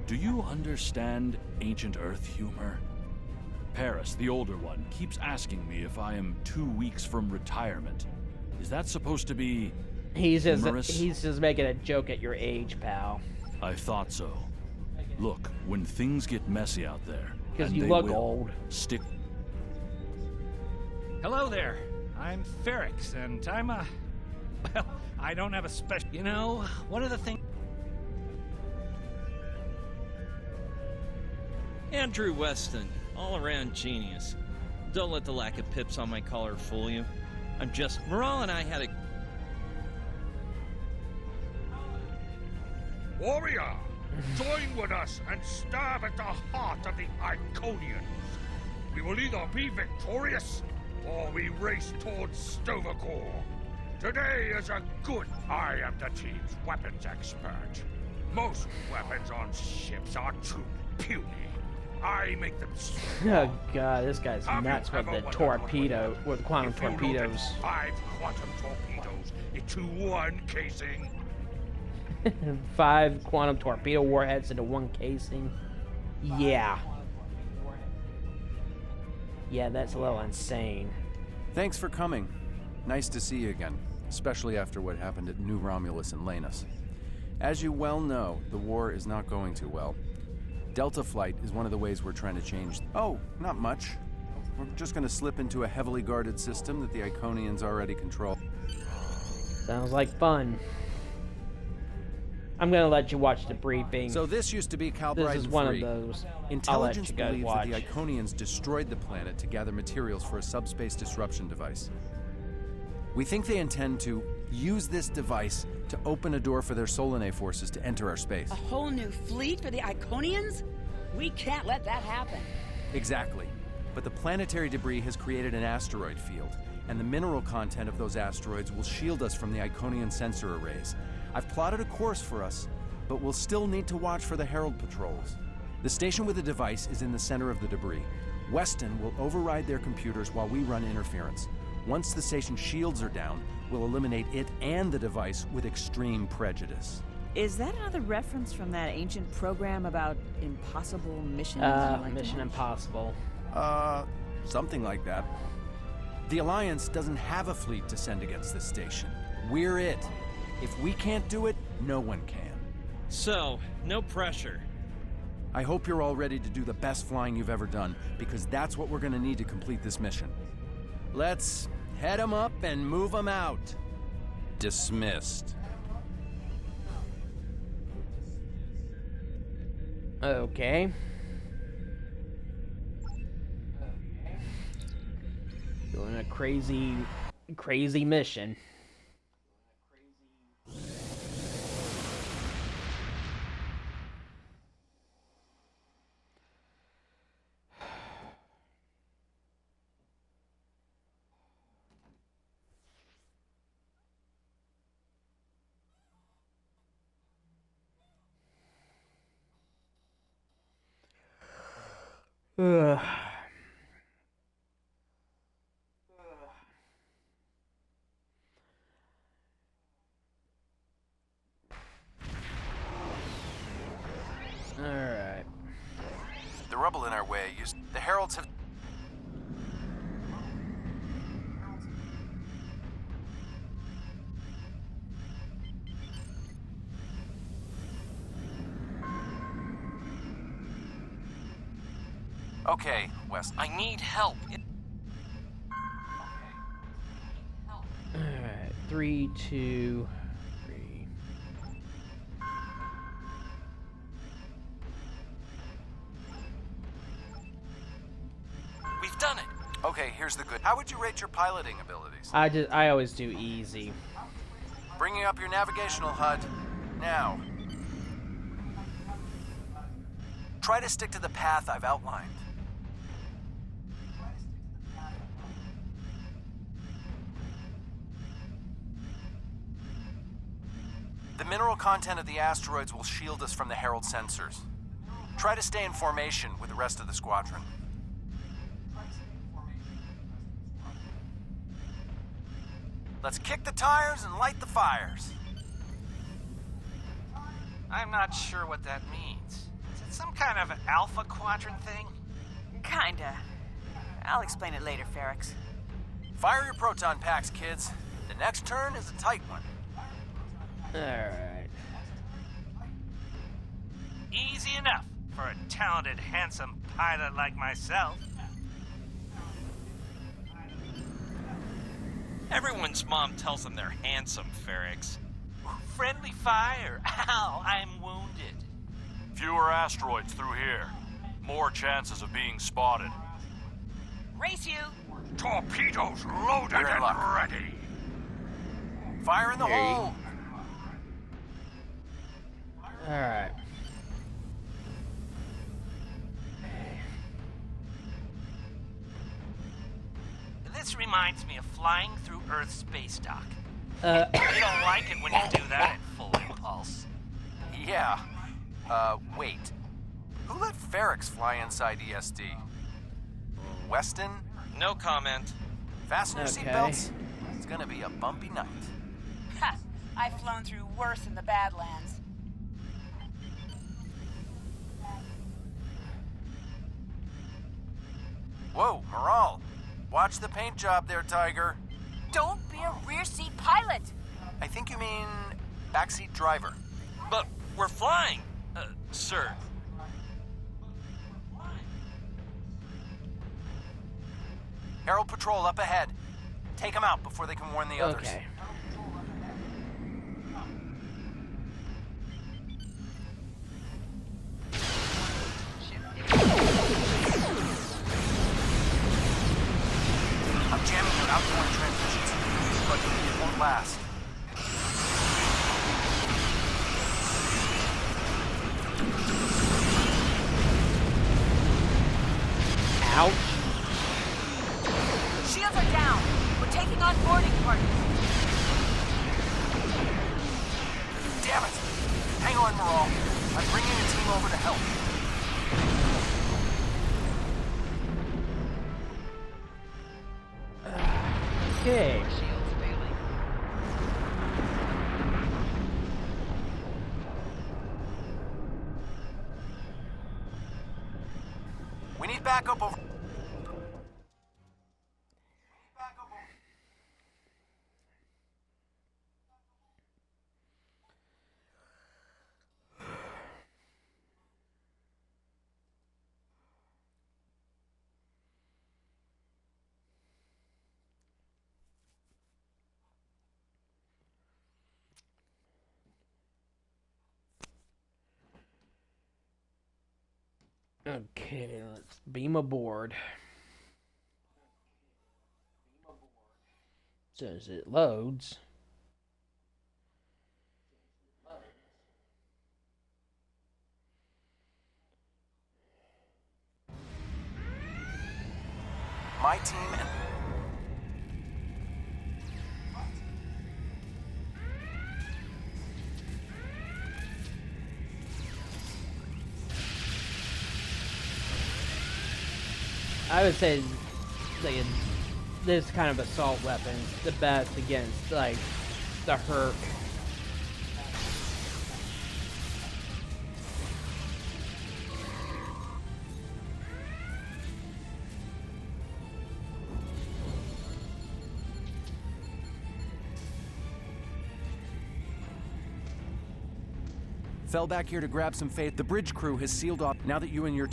do you understand ancient Earth humor? Paris, the older one, keeps asking me if I am 2 weeks from retirement. Is that supposed to be He's just humorous? making a joke at your age, pal. I thought so. Look, when things get messy out there, Because and you they look will, old. stick. Hello there. I'm Ferrix, and I'm a... Well, I don't have a special... You know, one of the things... Andrew Weston, all-around genius. Don't let the lack of pips on my collar fool you. I'm just... Morale and I had a... Warrior, join with us and stab at the heart of the Iconians. We will either be victorious, or we race towards Sto-vo-kor. Today is a good... I am the team's weapons expert. Most weapons on ships are too puny. I make them Oh god, this guy's nuts with the torpedo, with quantum If you loaded torpedoes. 5 quantum torpedoes into one casing, 5 quantum torpedo warheads into one casing. Yeah. Yeah, that's a little insane. Thanks for coming. Nice to see you again, especially after what happened at New Romulus and Lanus. As you well know, the war is not going too well. Delta Flight is one of the ways we're trying to change... Oh, not much. We're just going to slip into a heavily guarded system that the Iconians already control. Sounds like fun. I'm gonna let you watch the briefing. So this used to be Calbrighton This is one 3. of those. Intelligence I'll let you guys believes watch. that the Iconians destroyed the planet to gather materials for a subspace disruption device. We think they intend to use this device to open a door for their Solanae forces to enter our space. A whole new fleet for the Iconians? We can't let that happen. Exactly. But the planetary debris has created an asteroid field, and the mineral content of those asteroids will shield us from the Iconian sensor arrays. I've plotted a course for us, but we'll still need to watch for the Herald patrols. The station with the device is in the center of the debris. Weston will override their computers while we run interference. Once the station's shields are down, we'll eliminate it and the device with extreme prejudice. Is that another reference from that ancient program about impossible missions? Mission Impossible. Something like that. The Alliance doesn't have a fleet to send against this station. We're it. If we can't do it, no one can. So, no pressure. I hope you're all ready to do the best flying you've ever done, because that's what we're gonna need to complete this mission. Let's head 'em up and move 'em out. Dismissed. Okay. Doing a crazy mission. Ugh. Alright. The rubble in our way used... The Heralds have... Okay, West, I need help. Alright. 3, 2, 3. We've done it! Okay, here's the good... How would you rate your piloting abilities? I always do easy. Bringing up your navigational HUD. Now. Try to stick to the path I've outlined. The mineral content of the asteroids will shield us from the Herald sensors. Try to stay in formation with the rest of the squadron. Let's kick the tires and light the fires. I'm not sure what that means. Is it some kind of Alpha Quadrant thing? Kinda. I'll explain it later, Ferrix. Fire your proton packs, kids. The next turn is a tight one. Alright. Easy enough for a talented, handsome pilot like myself. Everyone's mom tells them they're handsome, Ferrix. Friendly fire. Ow, I'm wounded. Fewer asteroids through here. More chances of being spotted. Race you! Torpedoes loaded and ready. Fire in the hole. Alright. This reminds me of flying through Earth's space dock. You don't like it when you do that at full impulse. Yeah. Wait. Who let Ferrix fly inside ESD? Weston? No comment. Fasten your seatbelts. It's gonna be a bumpy night. Ha! I've flown through worse in the Badlands. Whoa, Moral. Watch the paint job there, Tiger. Don't be a rear seat pilot. I think you mean backseat driver. But we're flying, sir. Herald Patrol up ahead. Take them out before they can warn the others. Okay. I'm jamming your outgoing transmissions, but it won't last. Ouch. Shields are down. We're taking on boarding parties. Damn it! Hang on, Moral. I'm bringing a team over to help. Okay. We need backup over... Okay, let's beam aboard. Says it loads. My team and... I would say like this kind of assault weapon's the best against like the Herc. Fell back here to grab some faith. The bridge crew has sealed off. Now that you and your...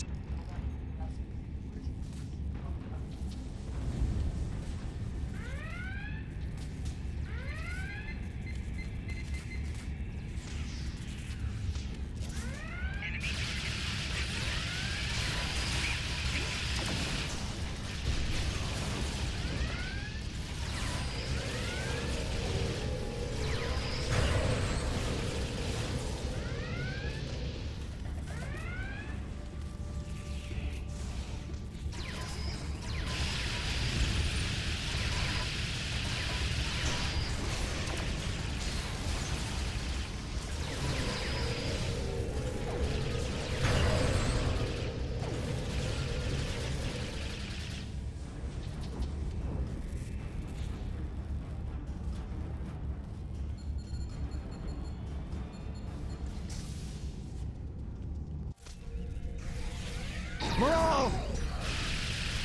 Moral!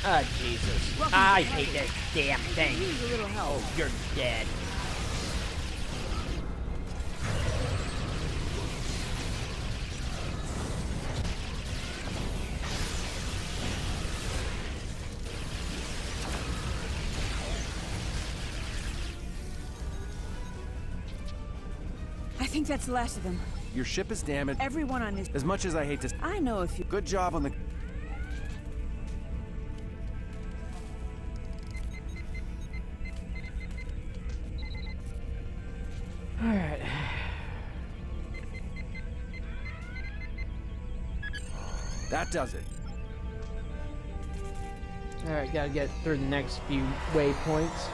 Ah, Jesus. I hate this damn thing. Needs a little help. Oh, you're dead. think that's the last of them. Your ship is damaged. Everyone on this... As much as I hate to... I know a few... Good job on the... Alright. That does it. Alright, gotta get through the next few waypoints.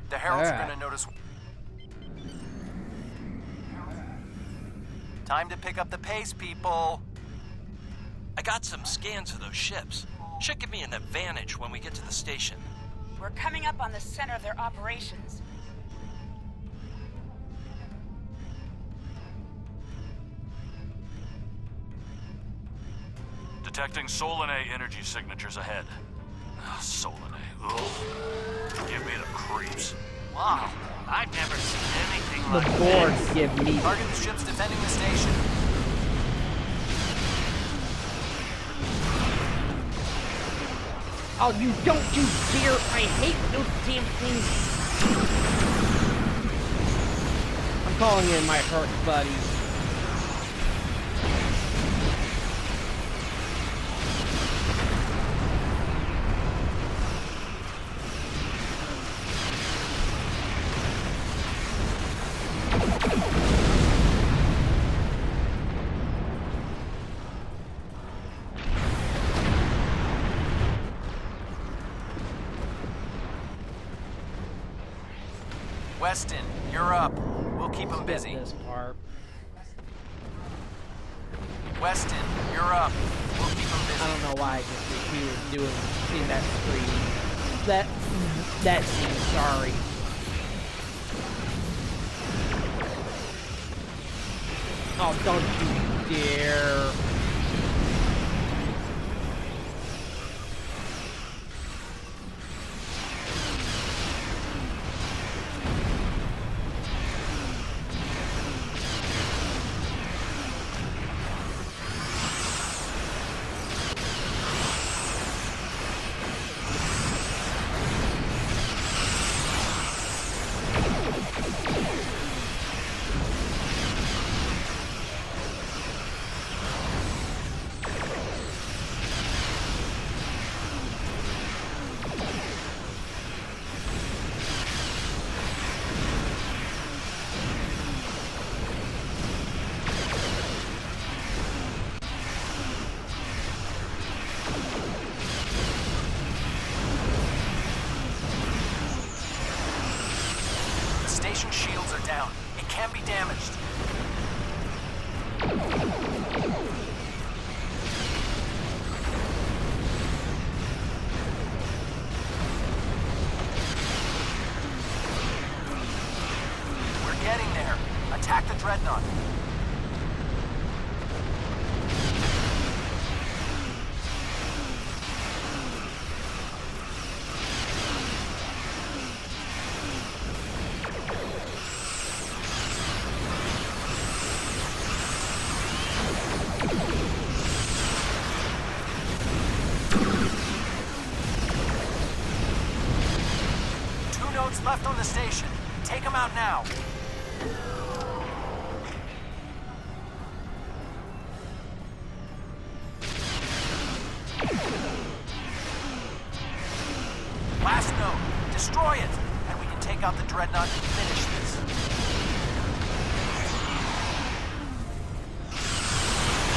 The Heralds are gonna notice. Time to pick up the pace, people. I got some scans of those ships. Should give me an advantage when we get to the station. We're coming up on the center of their operations. Detecting Solanae energy signatures ahead. Solanae. Ugh. Give me the creeps. Wow, I've never seen anything The like boards this. give me... Target the ships defending the station. Oh, you don't you dare! I hate those damn things! I'm calling in my hurt buddies. Weston, you're up. We'll keep them busy. This part. Weston, you're up. We'll keep them busy. I don't know why I just repeated seeing that screen. That scene, sorry. Oh, don't you dare. Station shields are down. It can be damaged. We're getting there. Attack the Dreadnought. Left on the station. Take them out now. Last node. Destroy it, and we can take out the Dreadnought and finish this.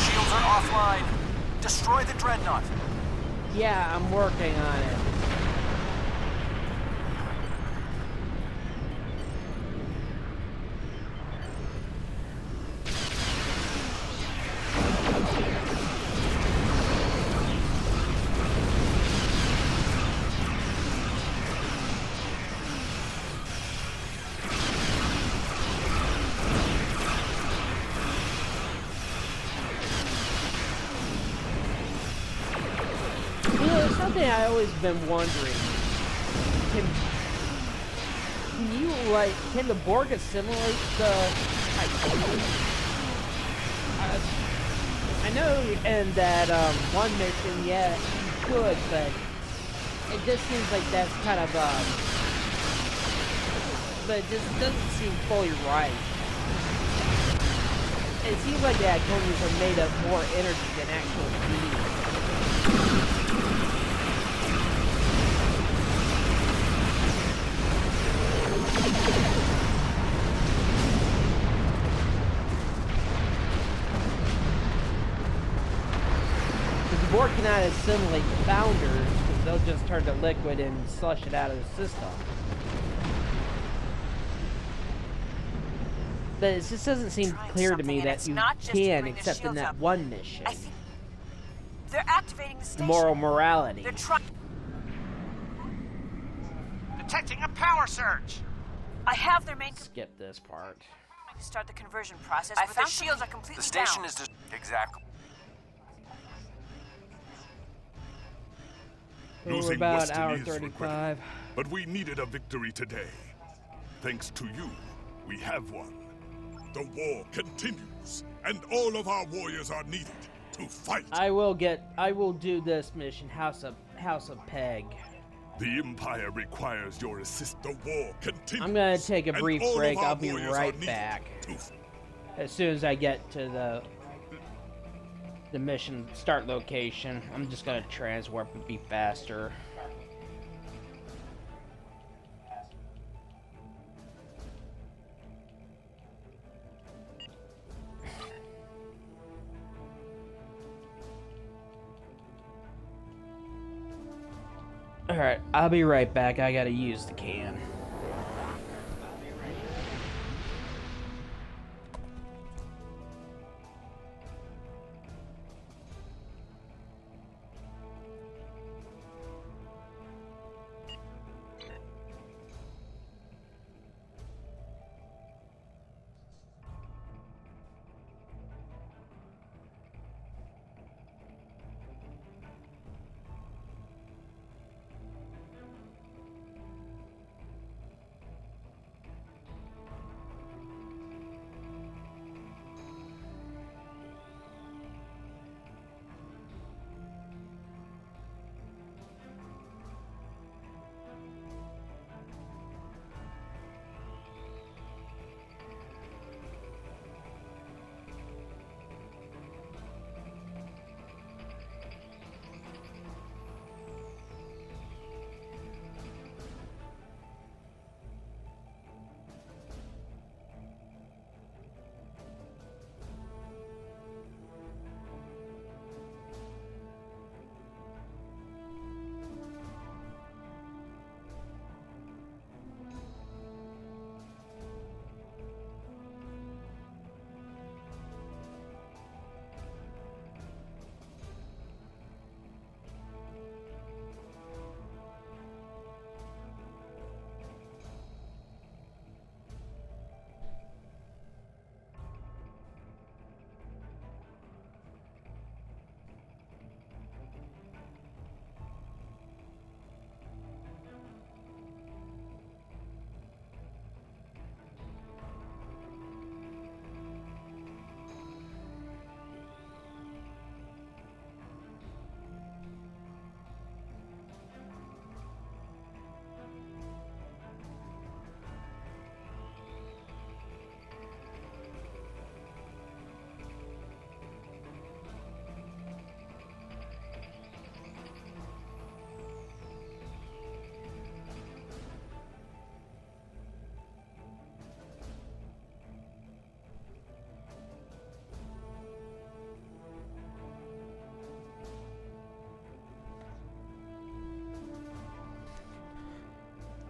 Shields are offline. Destroy the Dreadnought. Yeah, I'm working on it. something I always been wondering. Can you, like, can the Borg assimilate the Iconians? I know in that one mission, yeah, you could, but it just seems like that's kind of but it just doesn't seem fully right. It seems like the Iconians are made of more energy than actual beings. The Borg cannot assimilate the Founders, because they'll just turn to liquid and slush it out of the system. But it just doesn't seem clear to me that you can, except in that one mission. I think they're activating the station. Moral morality. They're trying. Detecting a power surge. I have their main. Skip this part. To start the conversion process, but their shields are completely The station down. is just exactly. We're about hour 35. But we needed a victory today. Thanks to you, we have one. The war continues, and all of our warriors are needed to fight. I will do this mission, House of Peg. The Empire requires your assist. The war continues. I'm gonna take a brief break. I'll be right back. As soon as I get to the mission start location, I'm just gonna transwarp and be faster. Alright, I'll be right back. I gotta use the can.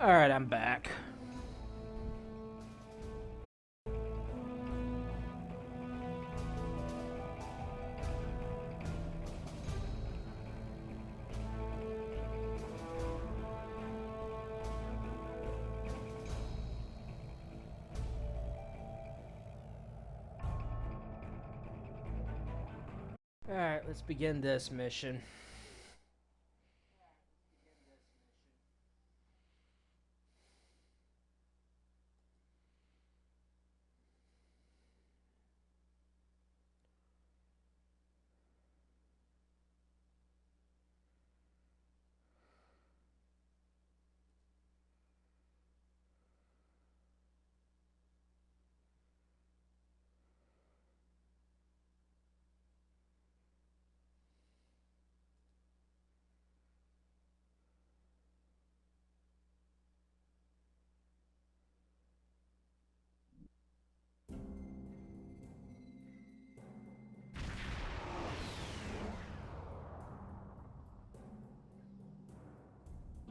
Alright, I'm back. Alright, let's begin this mission.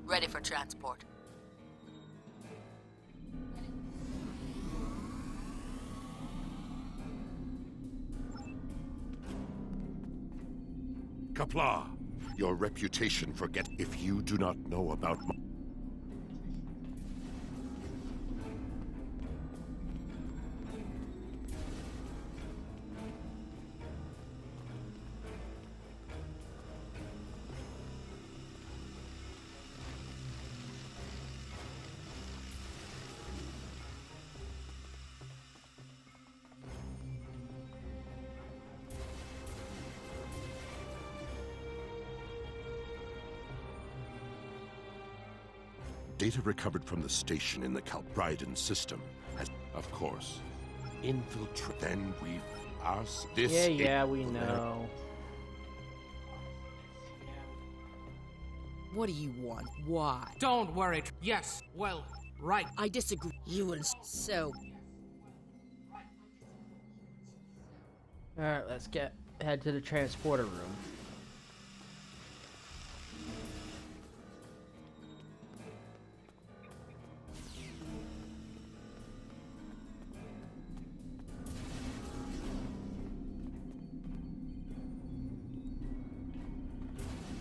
Ready for transport. Qapla', your reputation forget if you do not know about my... Data recovered from the station in the Calbridan system has, of course, infiltrated. Then we've asked this. Yeah, we know. What do you want? Why? Don't worry. Yes, well, right. I disagree. You and so. Alright, let's head to the transporter room.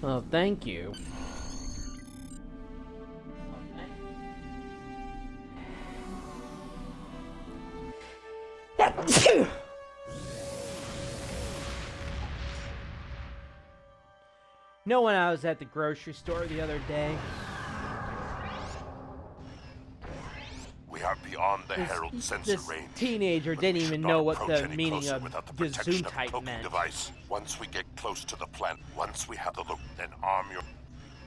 Oh, thank you. Know when I was at the grocery store the other day? We are beyond the Herald sensor This range. teenager didn't even know what the meaning of Gesundheit meant. Device. Once we get close to the planet, once we have the look, then arm your...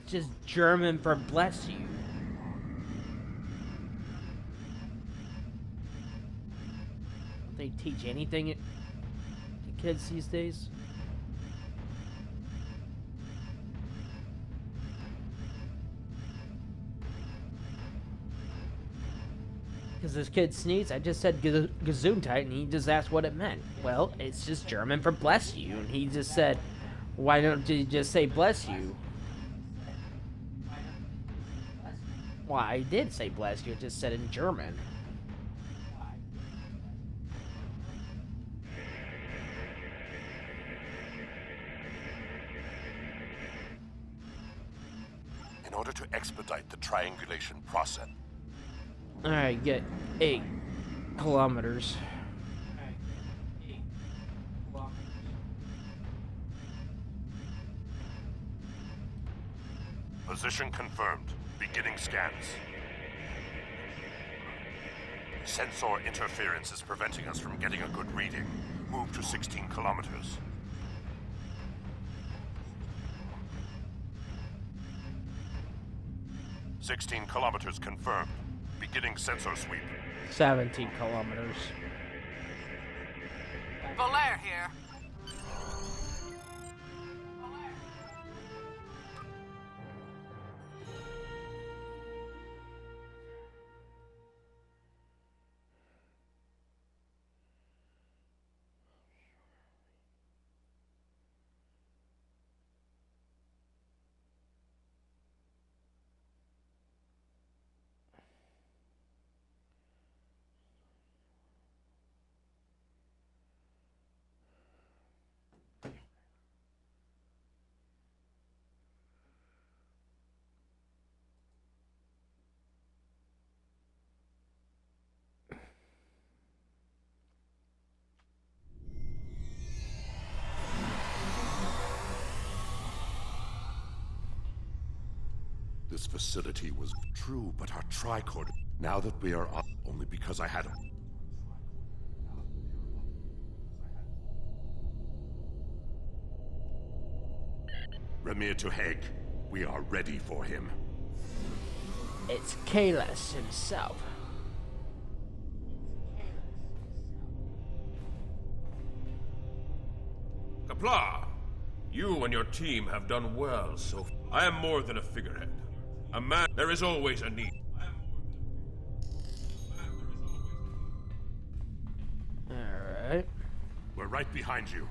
Just German for bless you. Don't they teach anything to kids these days? Because this kid sneezed, I just said Gesundheit, and he just asked what it meant. Well, it's just German for bless you, and he just said, why don't you just say bless you? Well, I did say bless you, it just said in German. In order to expedite the triangulation process. Alright, get 8 kilometers. Position confirmed. Beginning scans. Sensor interference is preventing us from getting a good reading. Move to 16 kilometers. "16 kilometers confirmed. Beginning sensor sweep." 17 kilometers. Belair here. This facility was true, but our tricorder. Now that we are on, only because I had a... Remir to Hague. We are ready for him. It's Kahless himself. Qapla', you and your team have done well so far. I am more than a figurehead. A man, there is always a need. Alright. We're right behind you.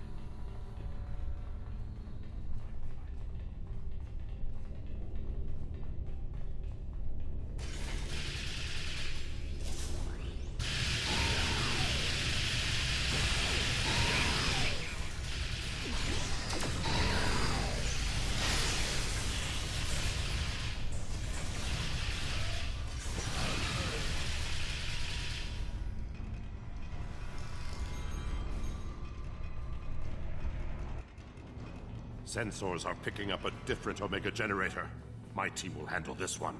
Sensors are picking up a different Omega generator. My team will handle this one.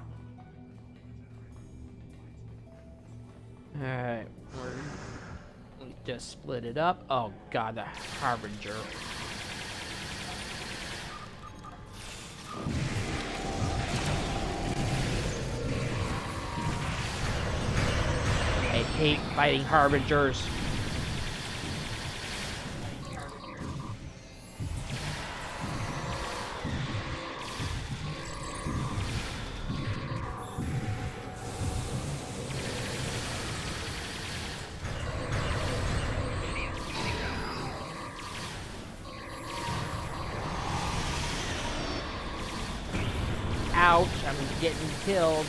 Alright, we just split it up. Oh god, the Harbinger. I hate fighting Harbingers. Ouch, I'm getting killed.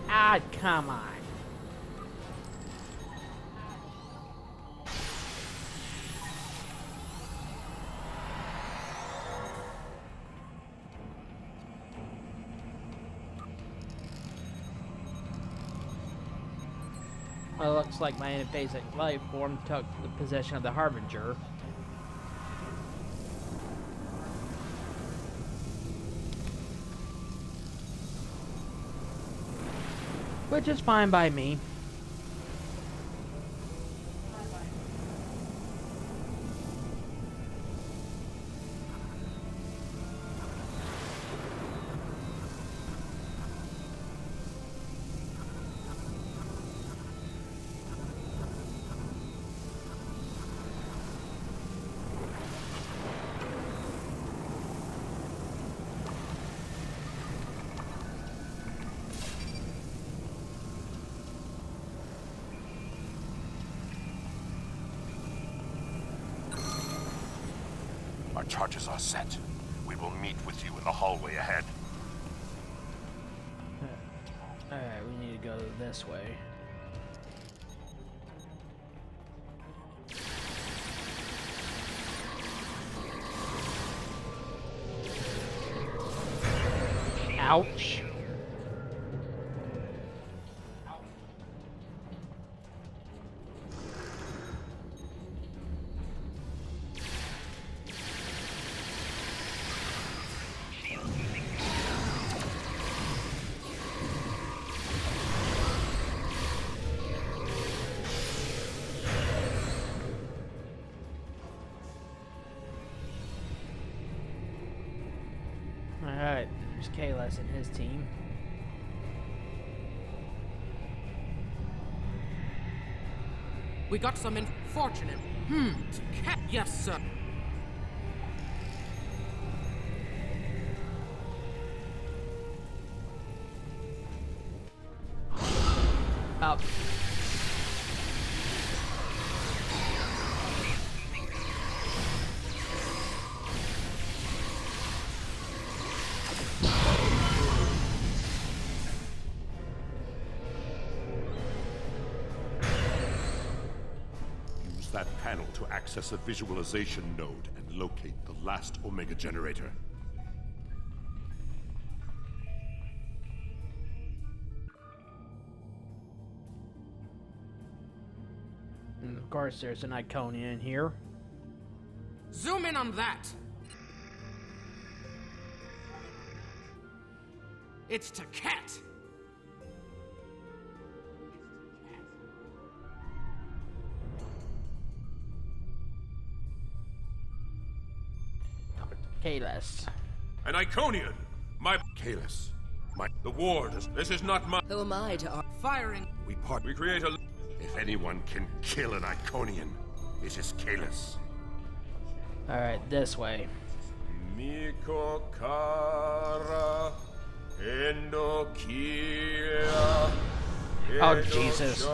Ah, come on. Well, it looks like my anaphasic life form took the possession of the Harbinger. Which is fine by me. Our charges are set. We will meet with you in the hallway ahead. Alright, we need to go this way. Ouch. Alright, there's Kahless and his team. We got some unfortunate. Yes, sir. Up. Use that panel to access a visualization node and locate the last Omega generator. And of course, there's an Iconian in here. Zoom in on that. It's Taket. Kahless. An Iconian! My... Kahless. The ward. This is not my... Who am I to... Firing. We create a... If anyone can kill an Iconian, it is Kahless. Alright, this way. Miko Kara Endokia. Oh, Jesus.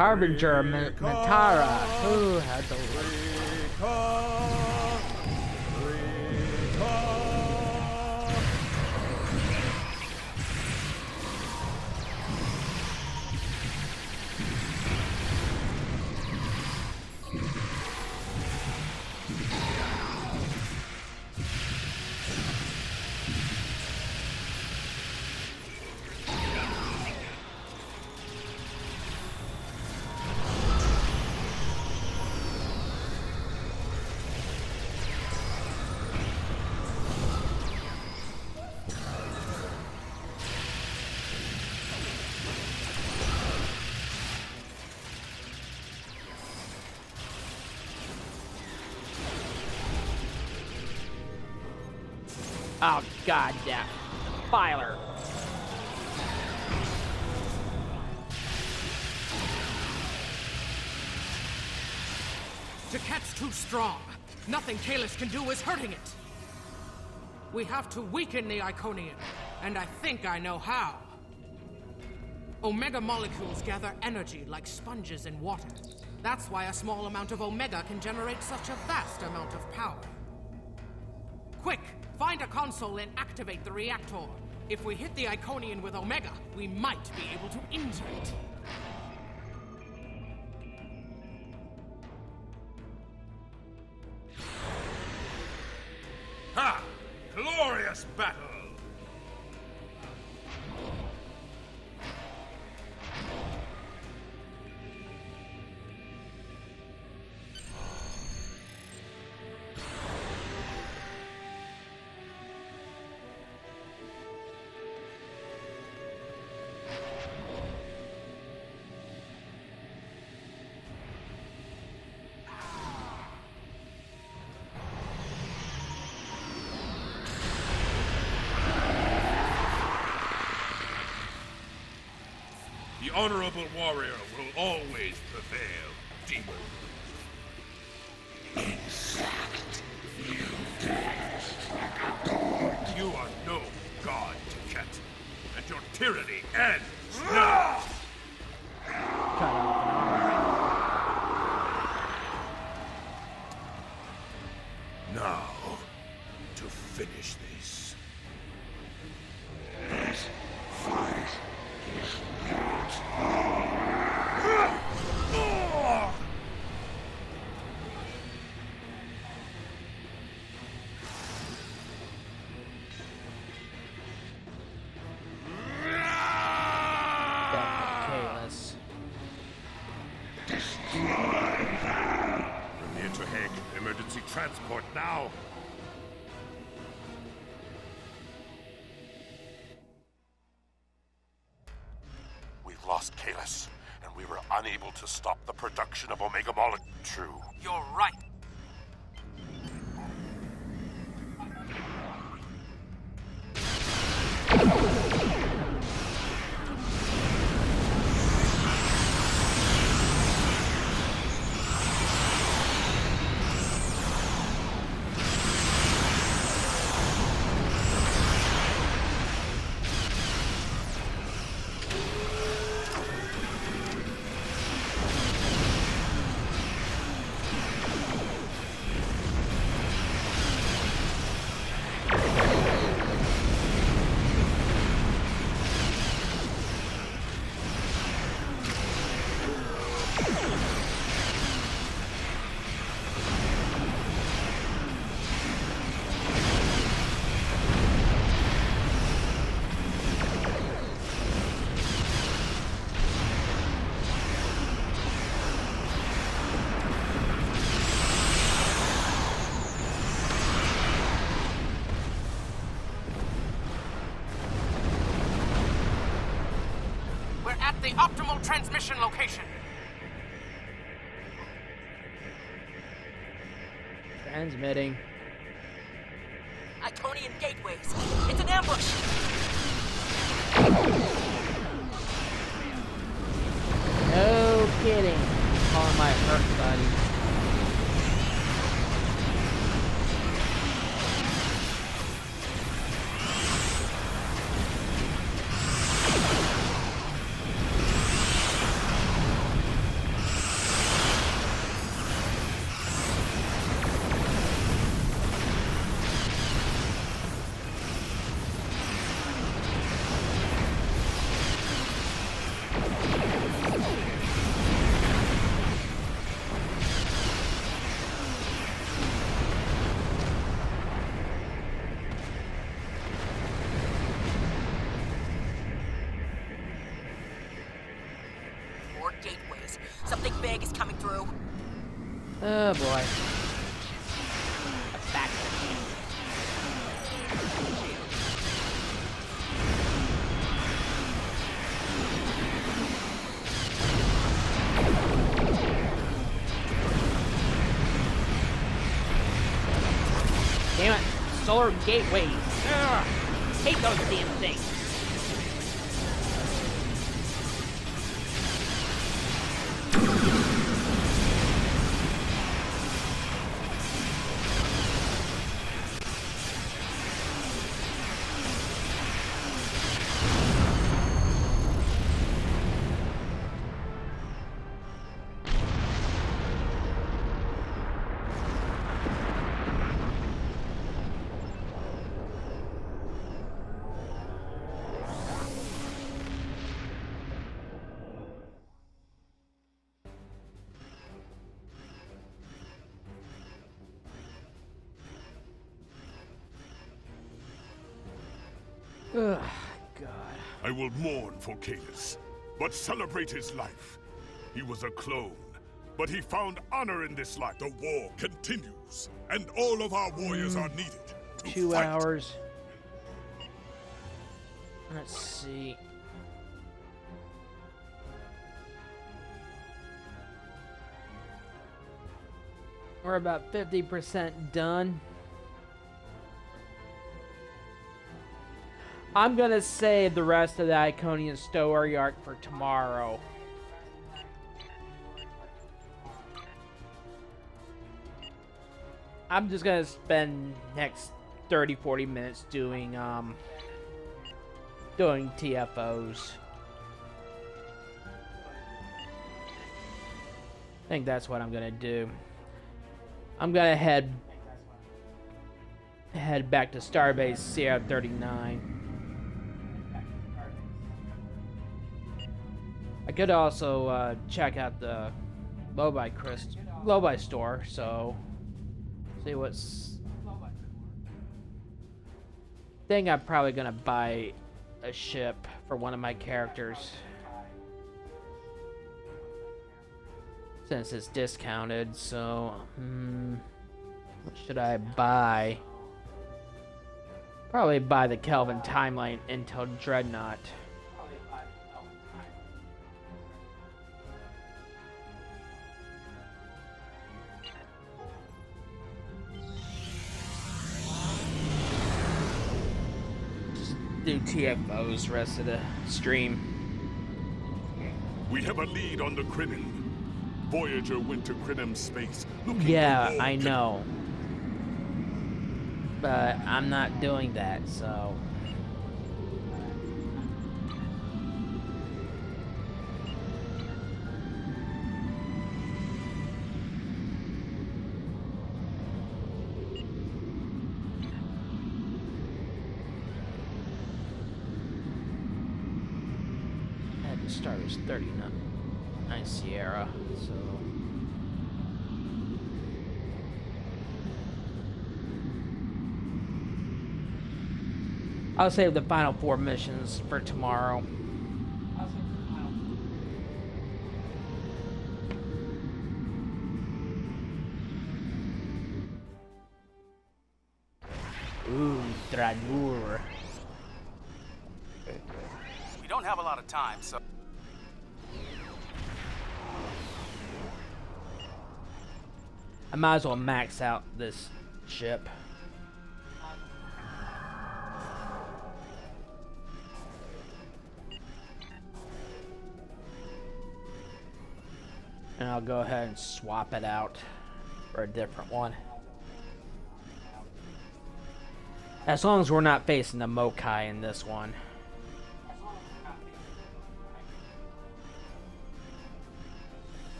Harbinger Matara. Who had the Oh, god damn. Filer. Jaket's too strong. Nothing Kalis can do is hurting it. We have to weaken the Iconian, and I think I know how. Omega molecules gather energy like sponges in water. That's why a small amount of Omega can generate such a vast amount of power. Quick! Find a console and activate the reactor. If we hit the Iconian with Omega, we might be able to injure it. Ha! Glorious battle! The honorable warrior will always prevail, demon. You are no god, Jaket, and your tyranny ends now! Now, to finish this. This fight is Kalis. Premier to Hague, emergency transport now! We've lost Kalis, and we were unable to stop the production of Omega Molecule. True. You're right. At the optimal transmission location. Transmitting. Iconian gateways. It's an ambush. No kidding. Calling my hurt buddy. through. Oh boy. Back. Damn it. Solar gateways. Ugh. Hate those damn things. Ugh, God. I will mourn for Caelus, but celebrate his life. He was a clone, but he found honor in this life. The war continues, and all of our warriors are needed to 2 fight. hours. Let's see. We're about 50% done. I'm gonna save the rest of the Iconian story arc for tomorrow. I'm just gonna spend next 30-40 minutes doing TFOs. I think that's what I'm gonna do. I'm gonna head back to Starbase Sierra 39. I could also check out the Lobi store, so see what's. Think I'm probably gonna buy a ship for one of my characters since it's discounted. So, what should I buy? Probably buy the Kelvin Timeline Intel Dreadnought. Do TFOs rest of the stream. We have a lead on the Crinan. Voyager went to Crinum space. Yeah, I know. But I'm not doing that, so. Stars 39 Sierra, so I'll save the final 4 missions for tomorrow. Ooh, Dradur. We don't have a lot of time, so... I might as well max out this ship. And I'll go ahead and swap it out for a different one. As long as we're not facing the Mokai in this one.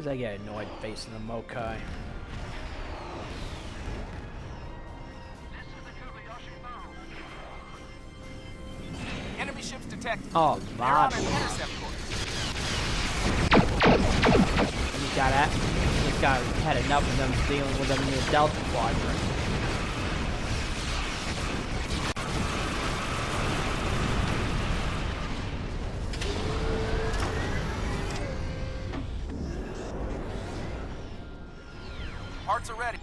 Because I get annoyed facing the Mokai. Enemy ships detected. Oh, They're on body. an intercept course. You've got had enough of them dealing with them in the Delta Quadrant. Parts are ready.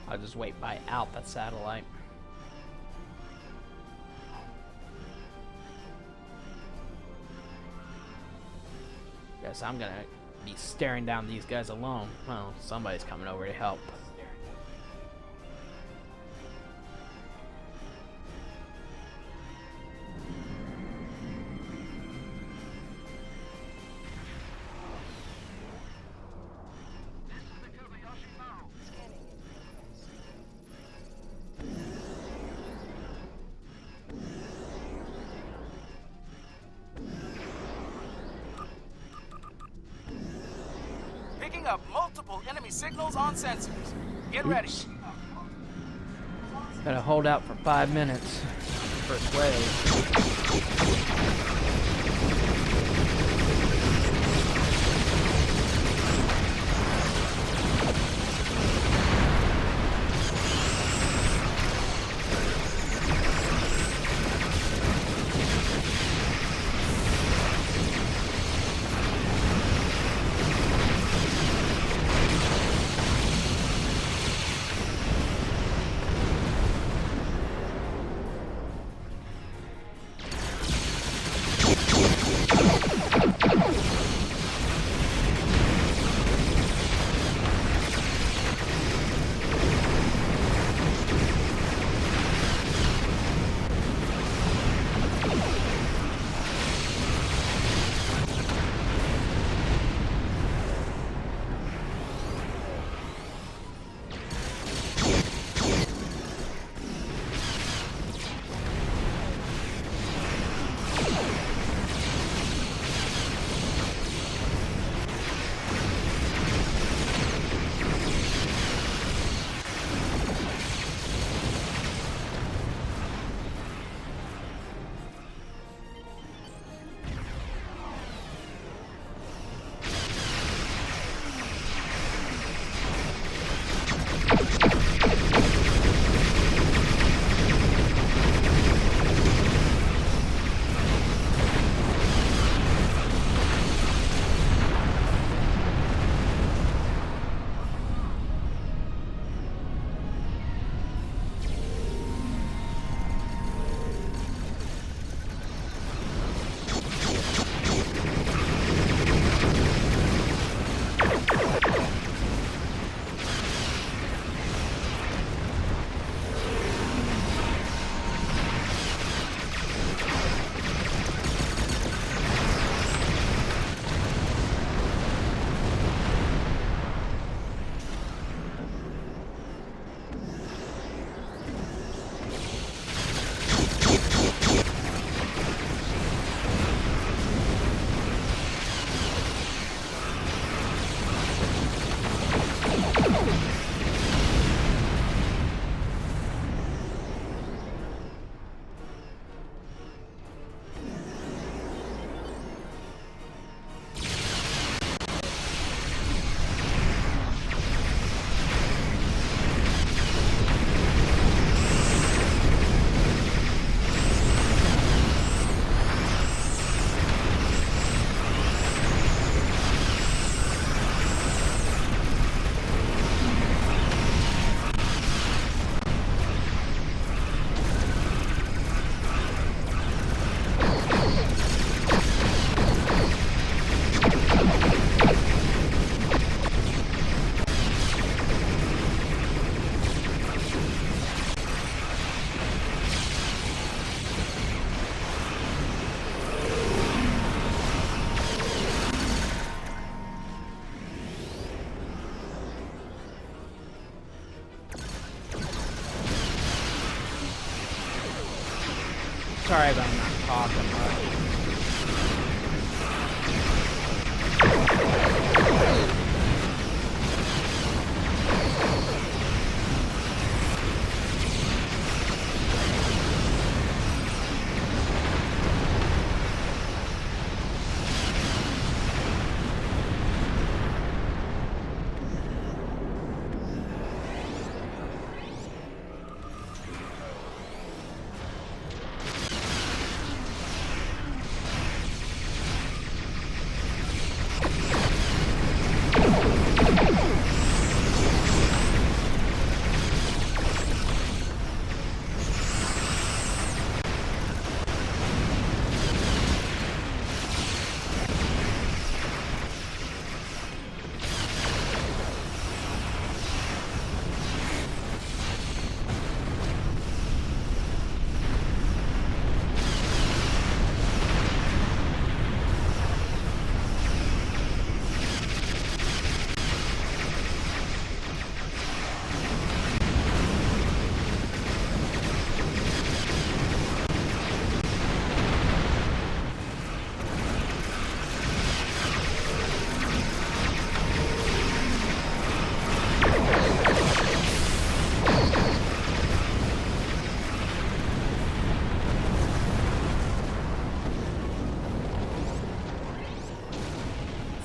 I'll just wait by Alpha Satellite. Guess I'm gonna be staring down these guys alone. Well, somebody's coming over to help. Picking up multiple enemy signals on sensors. Get ready. Gotta hold out for 5 minutes. First wave. Sorry about not talking much.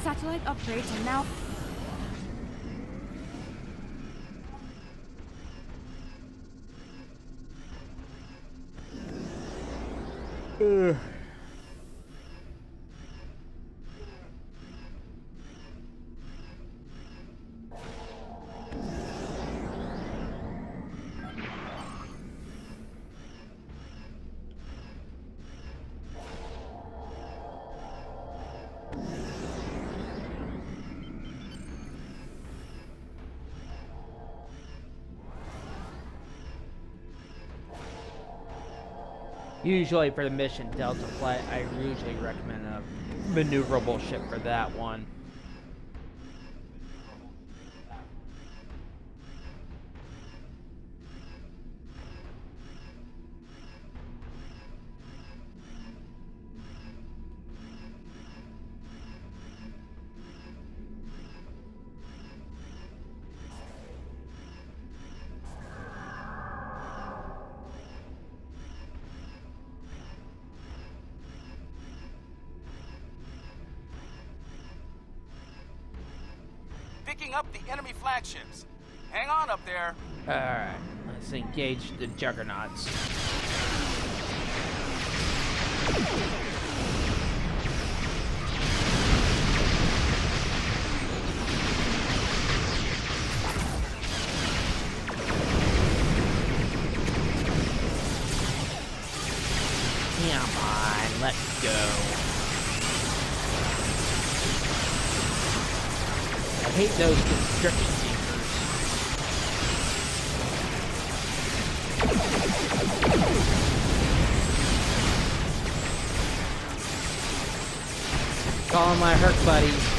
Satellite upgrades are now... Ugh. Usually for the mission Delta Flight, I usually recommend a maneuverable ship for that one. Picking up the enemy flagships. Hang on up there. Alright, let's engage the Juggernauts. Come on, let's go. I hate those constriction seekers. Call my hurt buddies.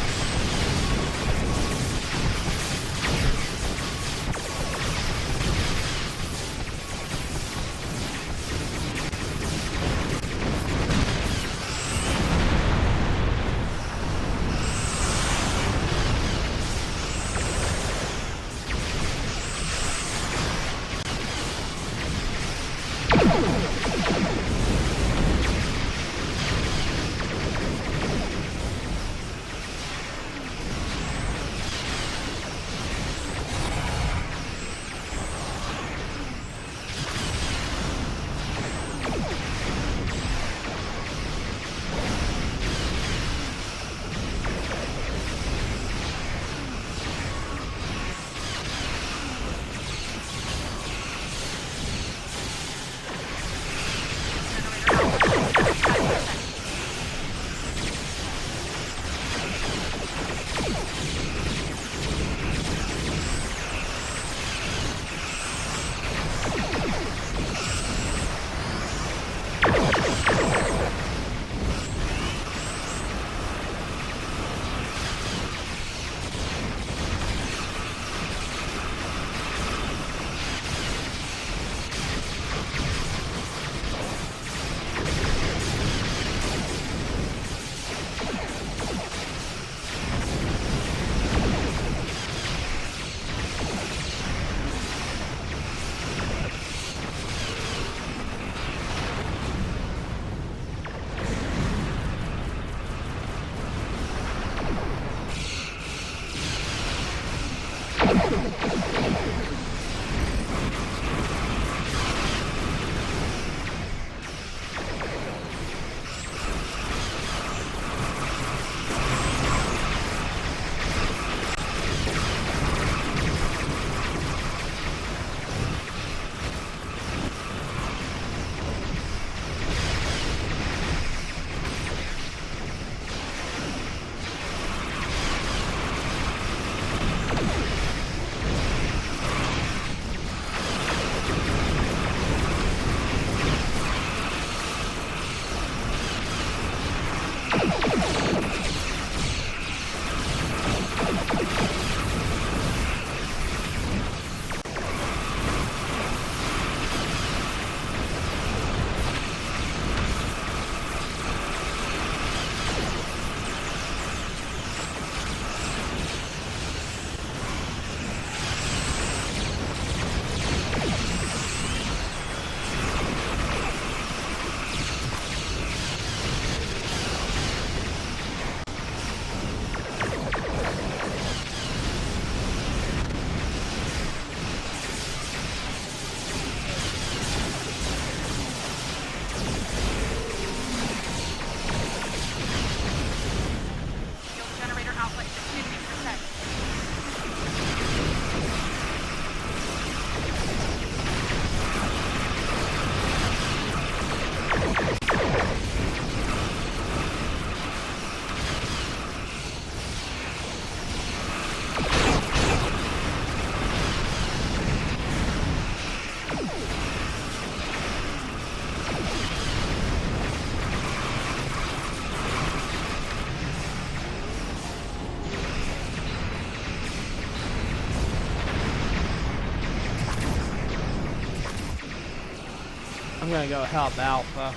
I'm gonna go help Alpha.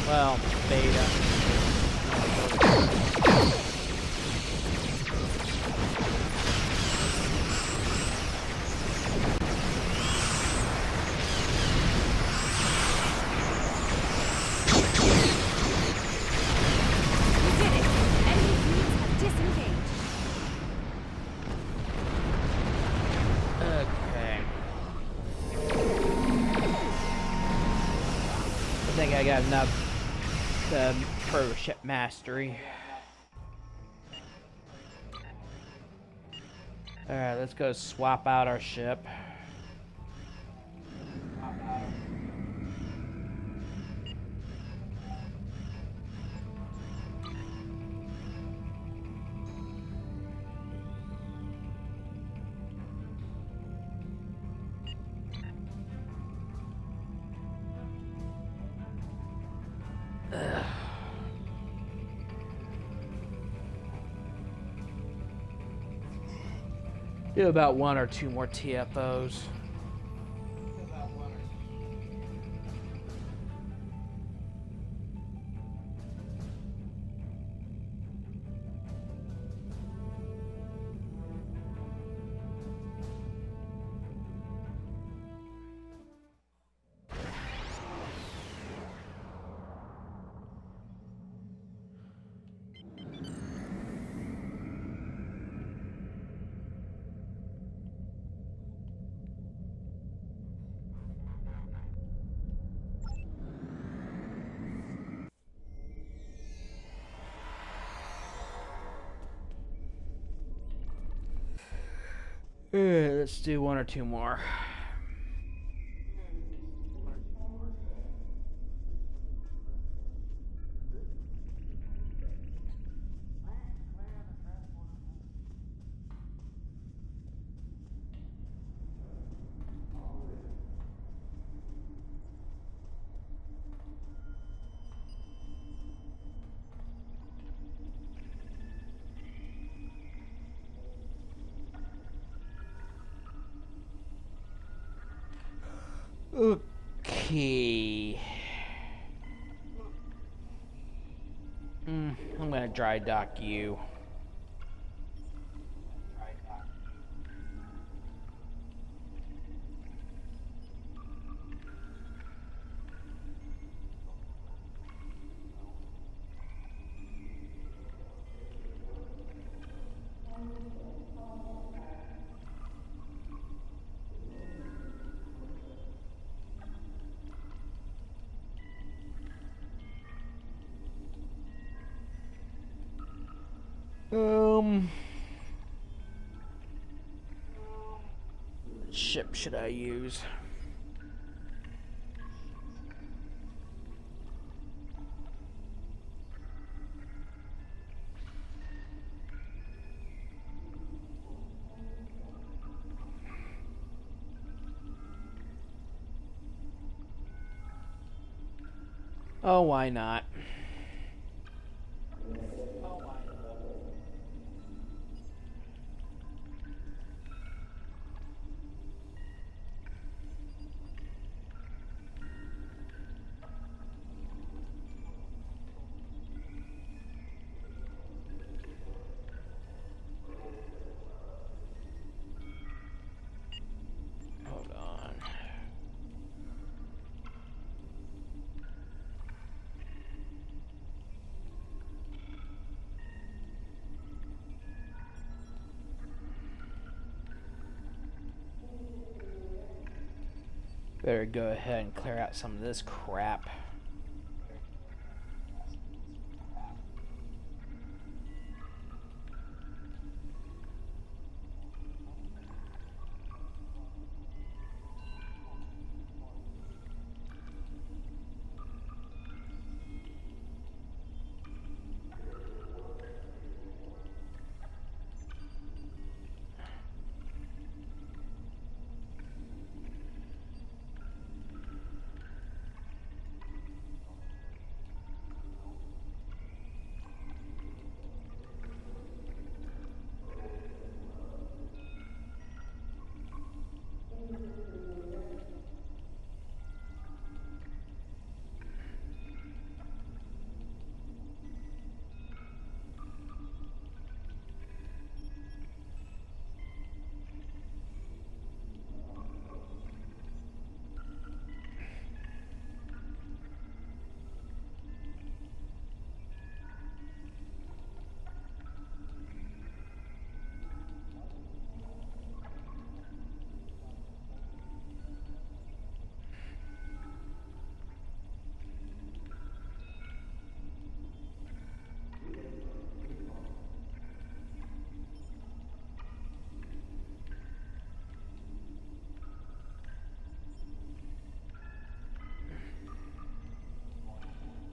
Well, Beta. I got enough for ship mastery. Alright, let's go swap out our ship. Do about 1 or 2 more TFOs. Let's do 1 or 2 more. Okay. I'm gonna dry dock you. What ship should I use? Oh, why not? Hold on. Better go ahead and clear out some of this crap.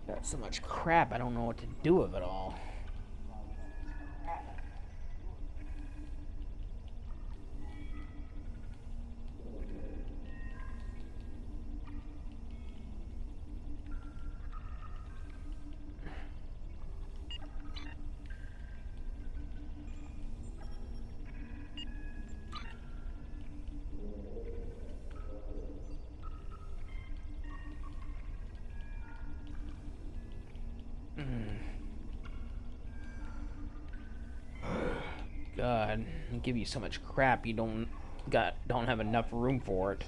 Got so much crap, I don't know what to do with it all. God, they give you so much crap you don't have enough room for it.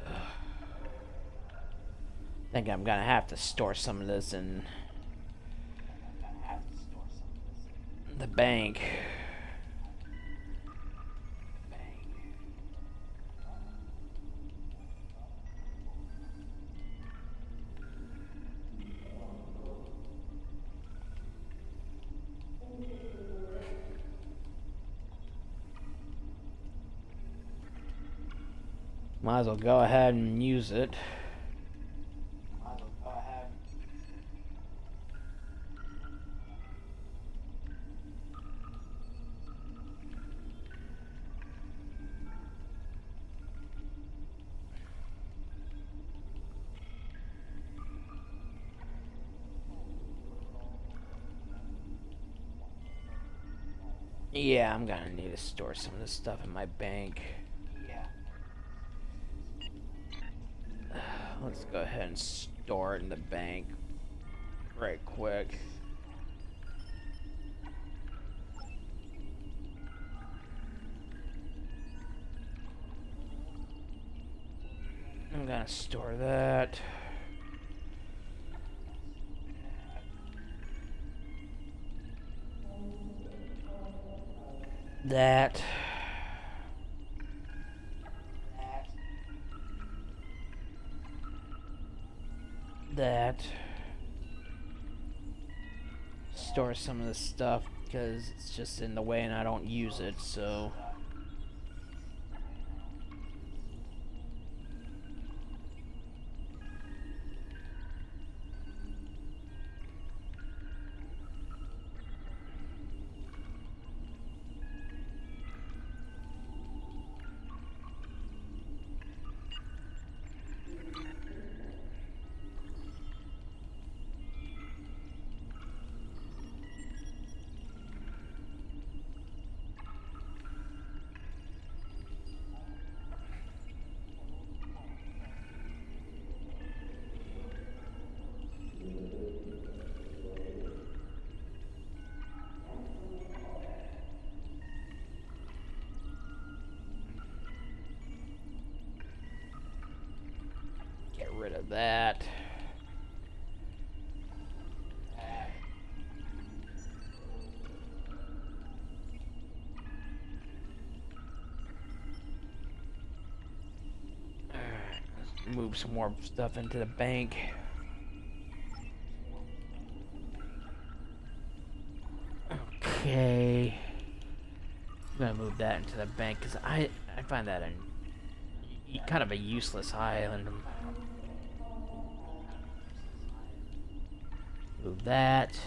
I think I'm gonna have to store some of this in the bank. Might as well go ahead and use it. Yeah, I'm gonna need to store some of this stuff in my bank. Let's go ahead and store it in the bank right quick. I'm gonna store that. That. that. Store some of this stuff because it's just in the way and I don't use it, so. Get rid of that. Let's move some more stuff into the bank. Okay. I'm gonna move that into the bank because I find that kind of a useless island. Move that.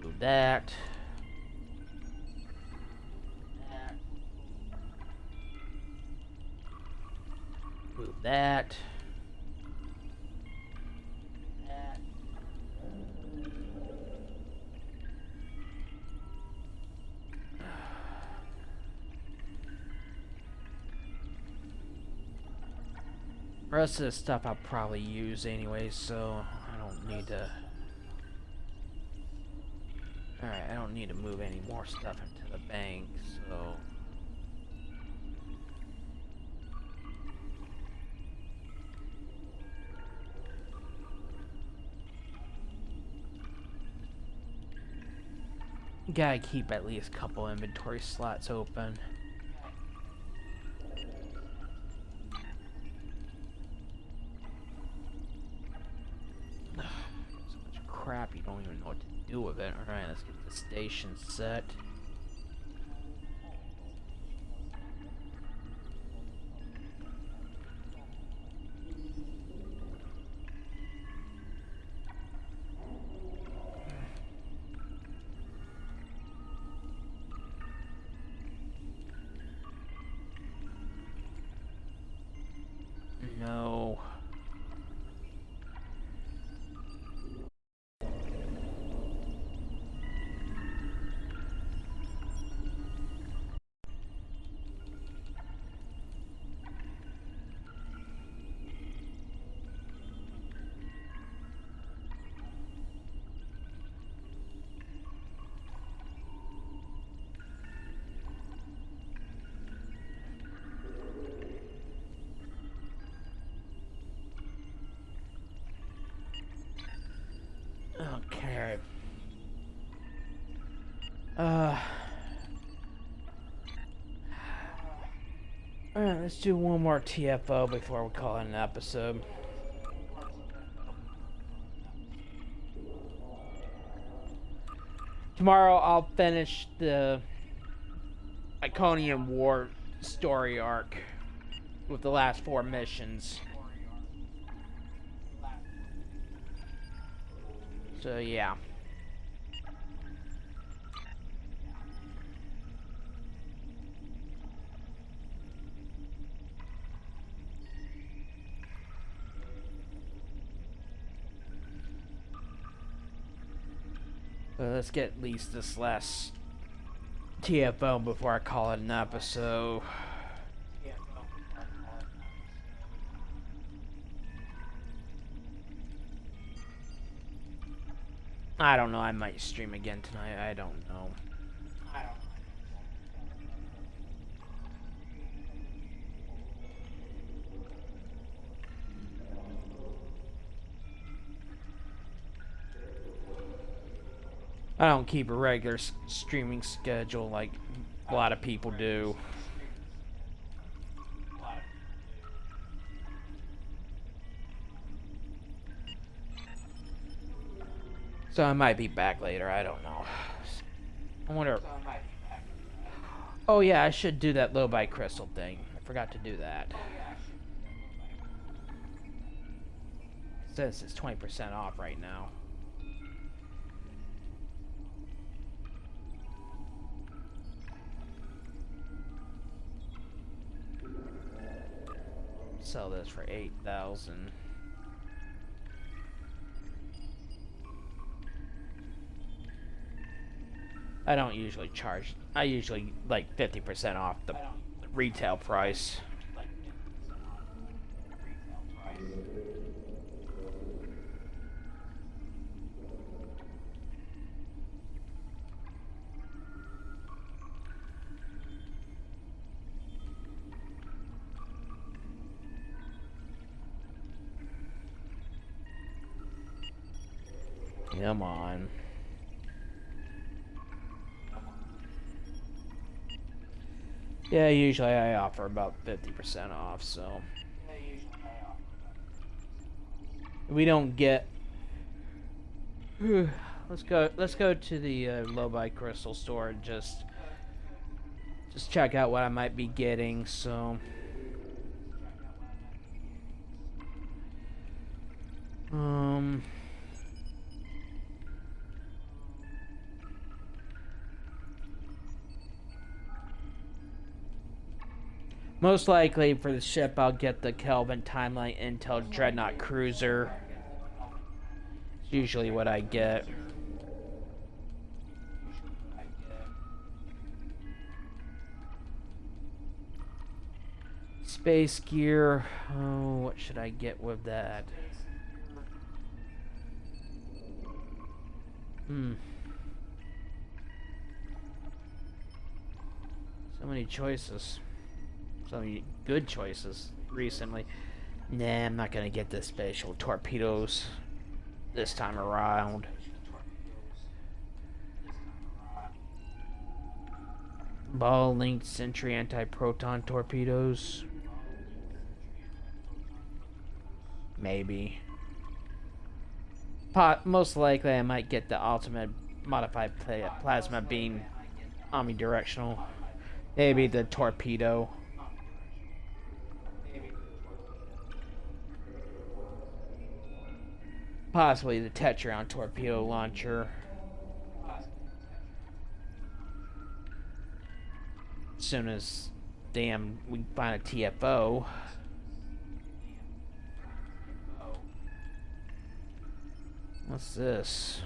Move that. Move that. The rest of the stuff I'll probably use anyway, so I don't need to. Alright, I don't need to move any more stuff into the bank, so. Gotta keep at least a couple inventory slots open. Crap, you don't even know what to do with it. Alright, let's get the station set. No. Okay. Alright, let's do one more TFO before we call it an episode. Tomorrow I'll finish the Iconian War story arc with the last 4 missions. So yeah. Let's get at least this last TFO before I call it an episode. I don't know, I might stream again tonight, I don't know. I don't keep a regular streaming schedule like a lot of people do. So I might be back later. I don't know. I wonder. Oh yeah, I should do that low-bite crystal thing. I forgot to do that. It says it's 20% off right now. Sell this for 8,000. I don't usually charge. I usually like 50% off the retail price. Come on. Yeah, usually I offer about 50% off, so we don't get. Let's go to the low-bite crystal store and just check out what I might be getting. So most likely for the ship, I'll get the Kelvin Timeline Intel Dreadnought Cruiser. It's usually what I get. Space gear. Oh, what should I get with that? So many choices. So many good choices recently. Nah, I'm not gonna get the special torpedoes this time around. Ball-linked Sentry anti-proton torpedoes. Maybe. Most likely I might get the ultimate modified plasma beam omnidirectional. Maybe the torpedo. Possibly the Tetrion torpedo launcher. As soon as, damn, we find a TFO. What's this?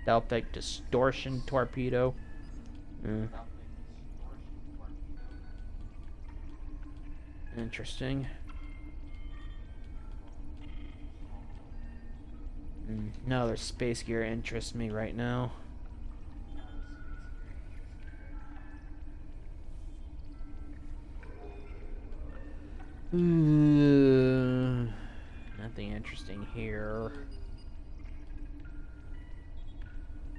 Delphic distortion torpedo. Interesting. No other space gear interests me right now. Nothing interesting here.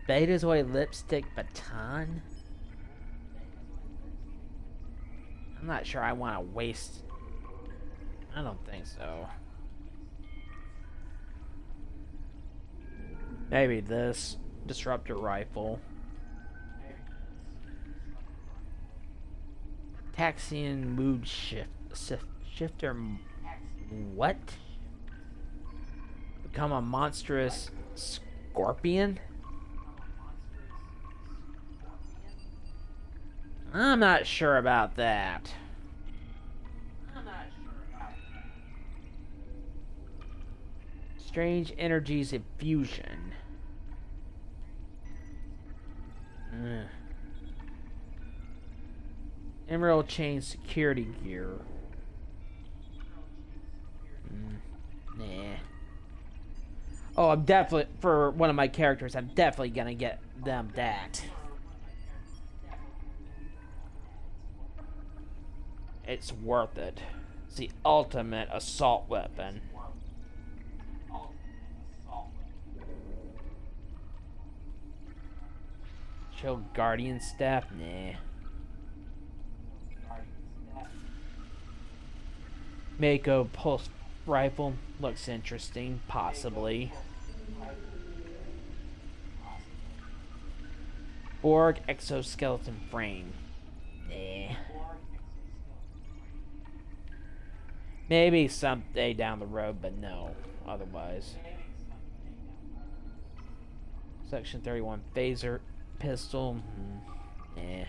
Betazoid lipstick baton? I'm not sure I want to waste. I don't think so. Maybe this disruptor rifle. Taxian mood shifter. What? Become a monstrous scorpion? I'm not sure about that. Strange energies infusion. Emerald chain security gear. Nah. Oh, I'm definitely, for one of my characters, I'm definitely gonna get them that. It's worth it. It's the ultimate assault weapon. Chill Guardian staff? Nah. Mako pulse rifle looks interesting, possibly. Borg exoskeleton frame. Nah. Maybe someday down the road, but no. Otherwise. Section 31 phaser pistol. Nah.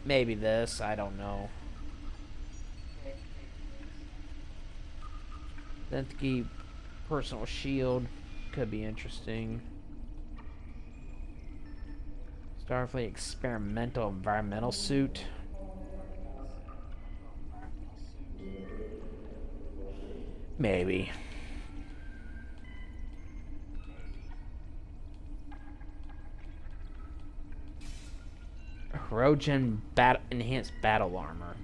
Maybe this. I don't know. Lensky personal shield could be interesting. Starfleet experimental environmental suit. Maybe. Rogen enhanced battle armor.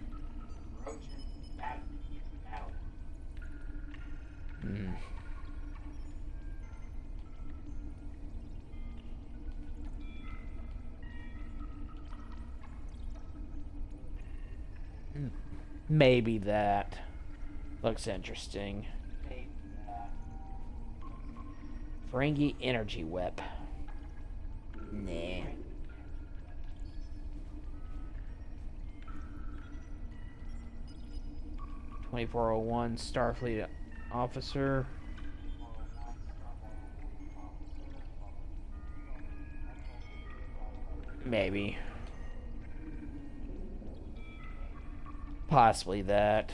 Maybe that looks interesting. Ferengi energy whip. Nah. (2401) Starfleet officer. Maybe. Possibly that.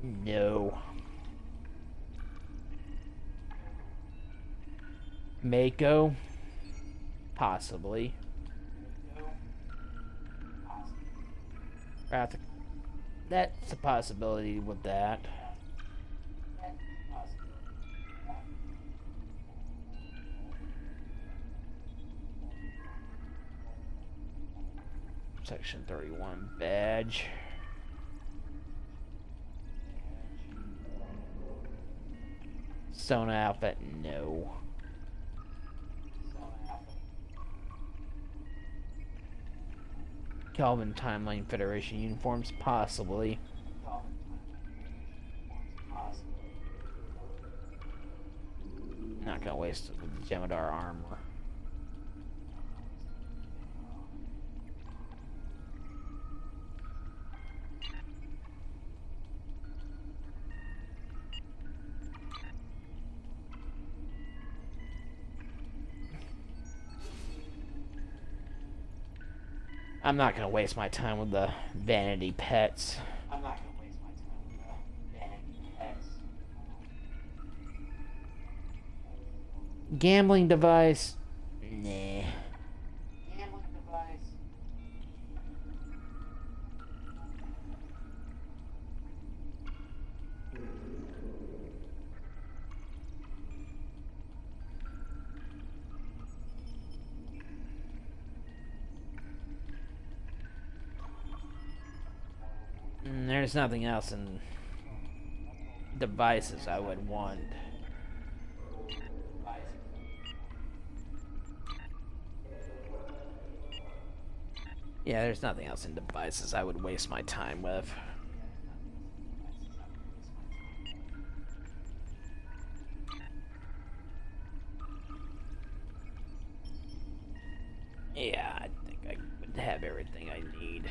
No. Mako? Possibly. That's a possibility with that. Section 31 badge. Sona outfit, no. Kelvin Timeline Federation uniforms, possibly. Not gonna waste the Jem'Hadar armor. I'm not gonna waste my time with the vanity pets. Gambling device? Nah. There's nothing else in devices I would want. Yeah, there's nothing else in devices I would waste my time with. Yeah, I think I would have everything I need.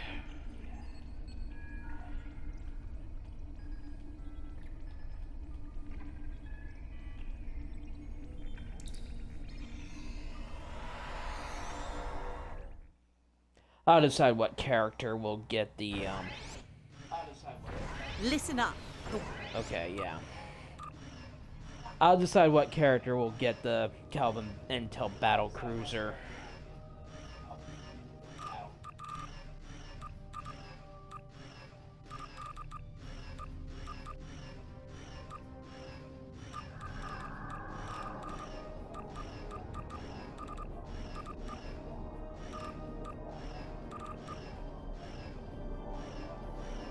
I'll decide what character will get the, Listen up. Okay, yeah. I'll decide what character will get the Kelvin Intel battle cruiser.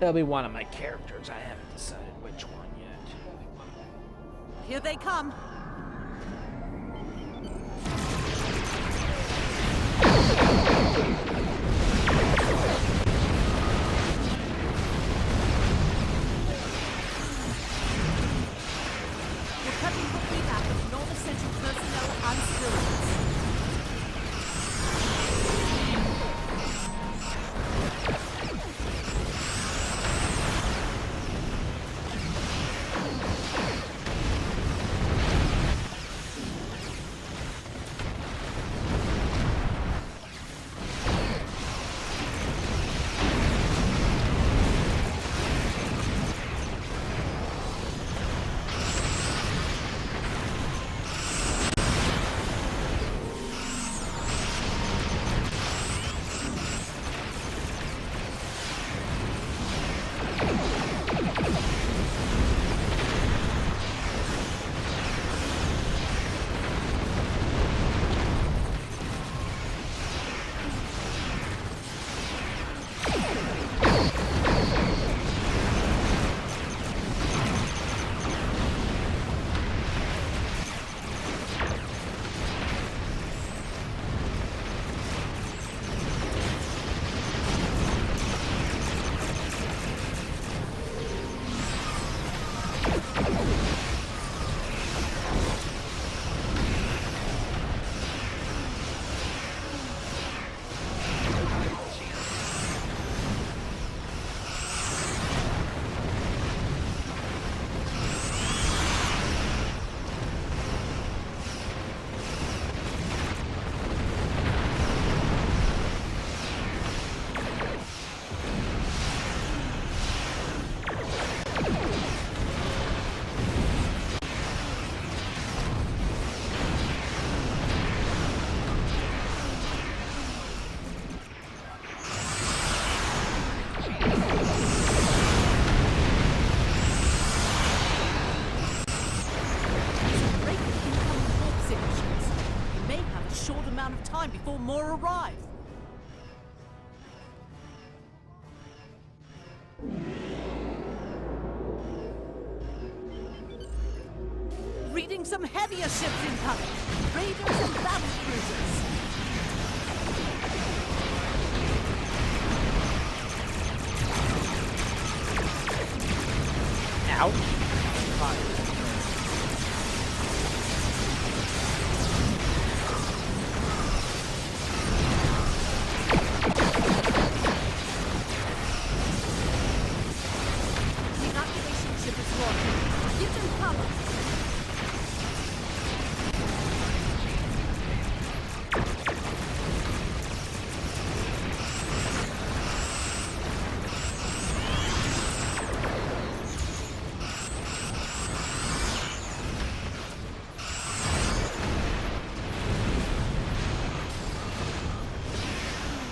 It'll be one of my characters. I haven't decided which one yet. Here they come. time before more arrive. Reading some heavier ships incoming. Raiders and battle cruisers. Ouch. The evacuation ship is launching. Give them cover.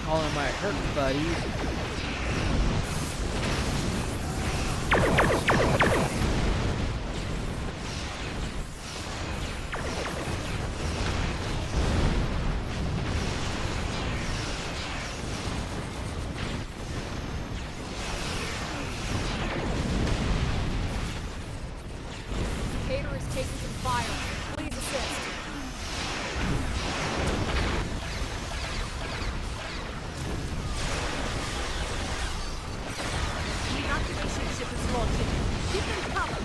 Calling my hurt buddies. Cater is taking some fire. Please assist. The evacuation ship is launching. Give them cover.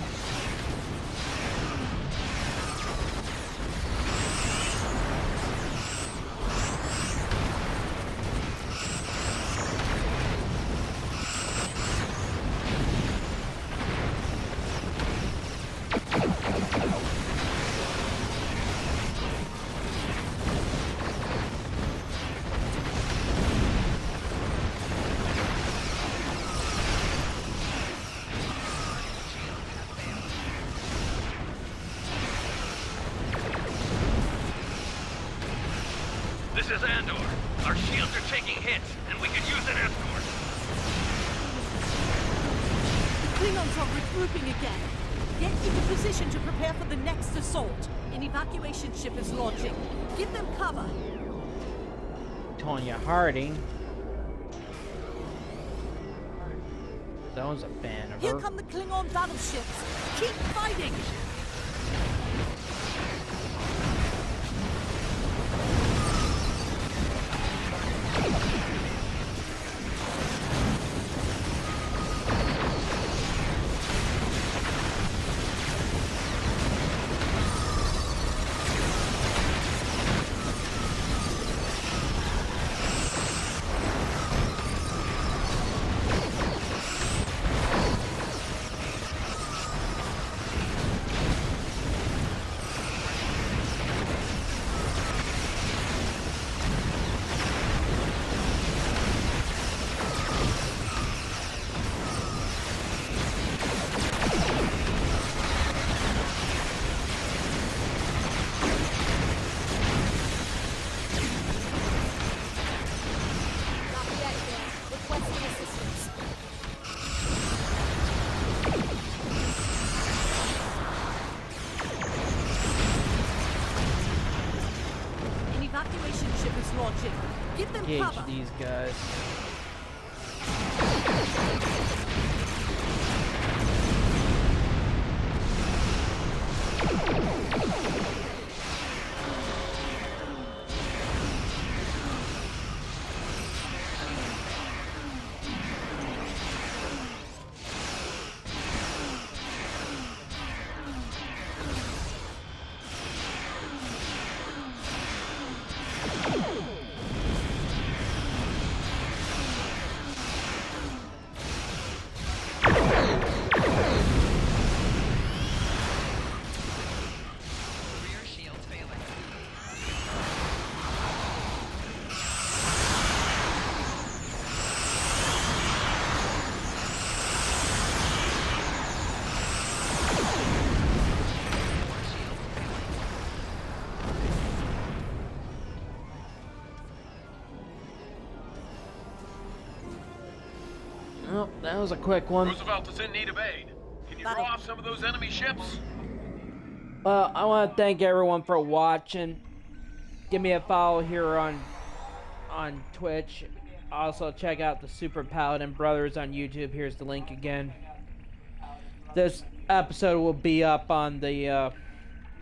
This is Andor. Our shields are taking hits, and we could use an escort. The Klingons are regrouping again. Get into position to prepare for the next assault. An evacuation ship is launching. Give them cover. Tonya Harding. Someone's a fan of Here her. come the Klingon battleships. Keep fighting. Launching. Give them Engage cover. these guys. Well, that was a quick one. Roosevelt is in need of aid. Can you draw off some of those enemy ships? I want to thank everyone for watching. give me a follow here on Twitch. Also, check out the Super Paladin Brothers on YouTube. Here's the link again. This episode will be up on the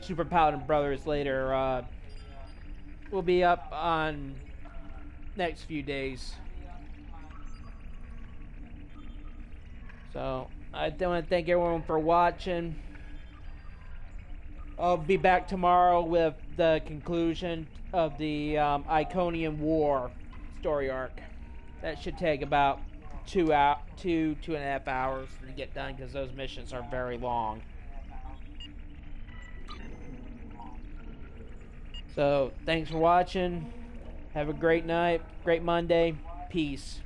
Super Paladin Brothers later. Will be up on next few days. So I want to thank everyone for watching. I'll be back tomorrow with the conclusion of the Iconian War story arc. That should take about 2.5 hours to get done because those missions are very long. So, thanks for watching. Have a great night, great Monday. Peace.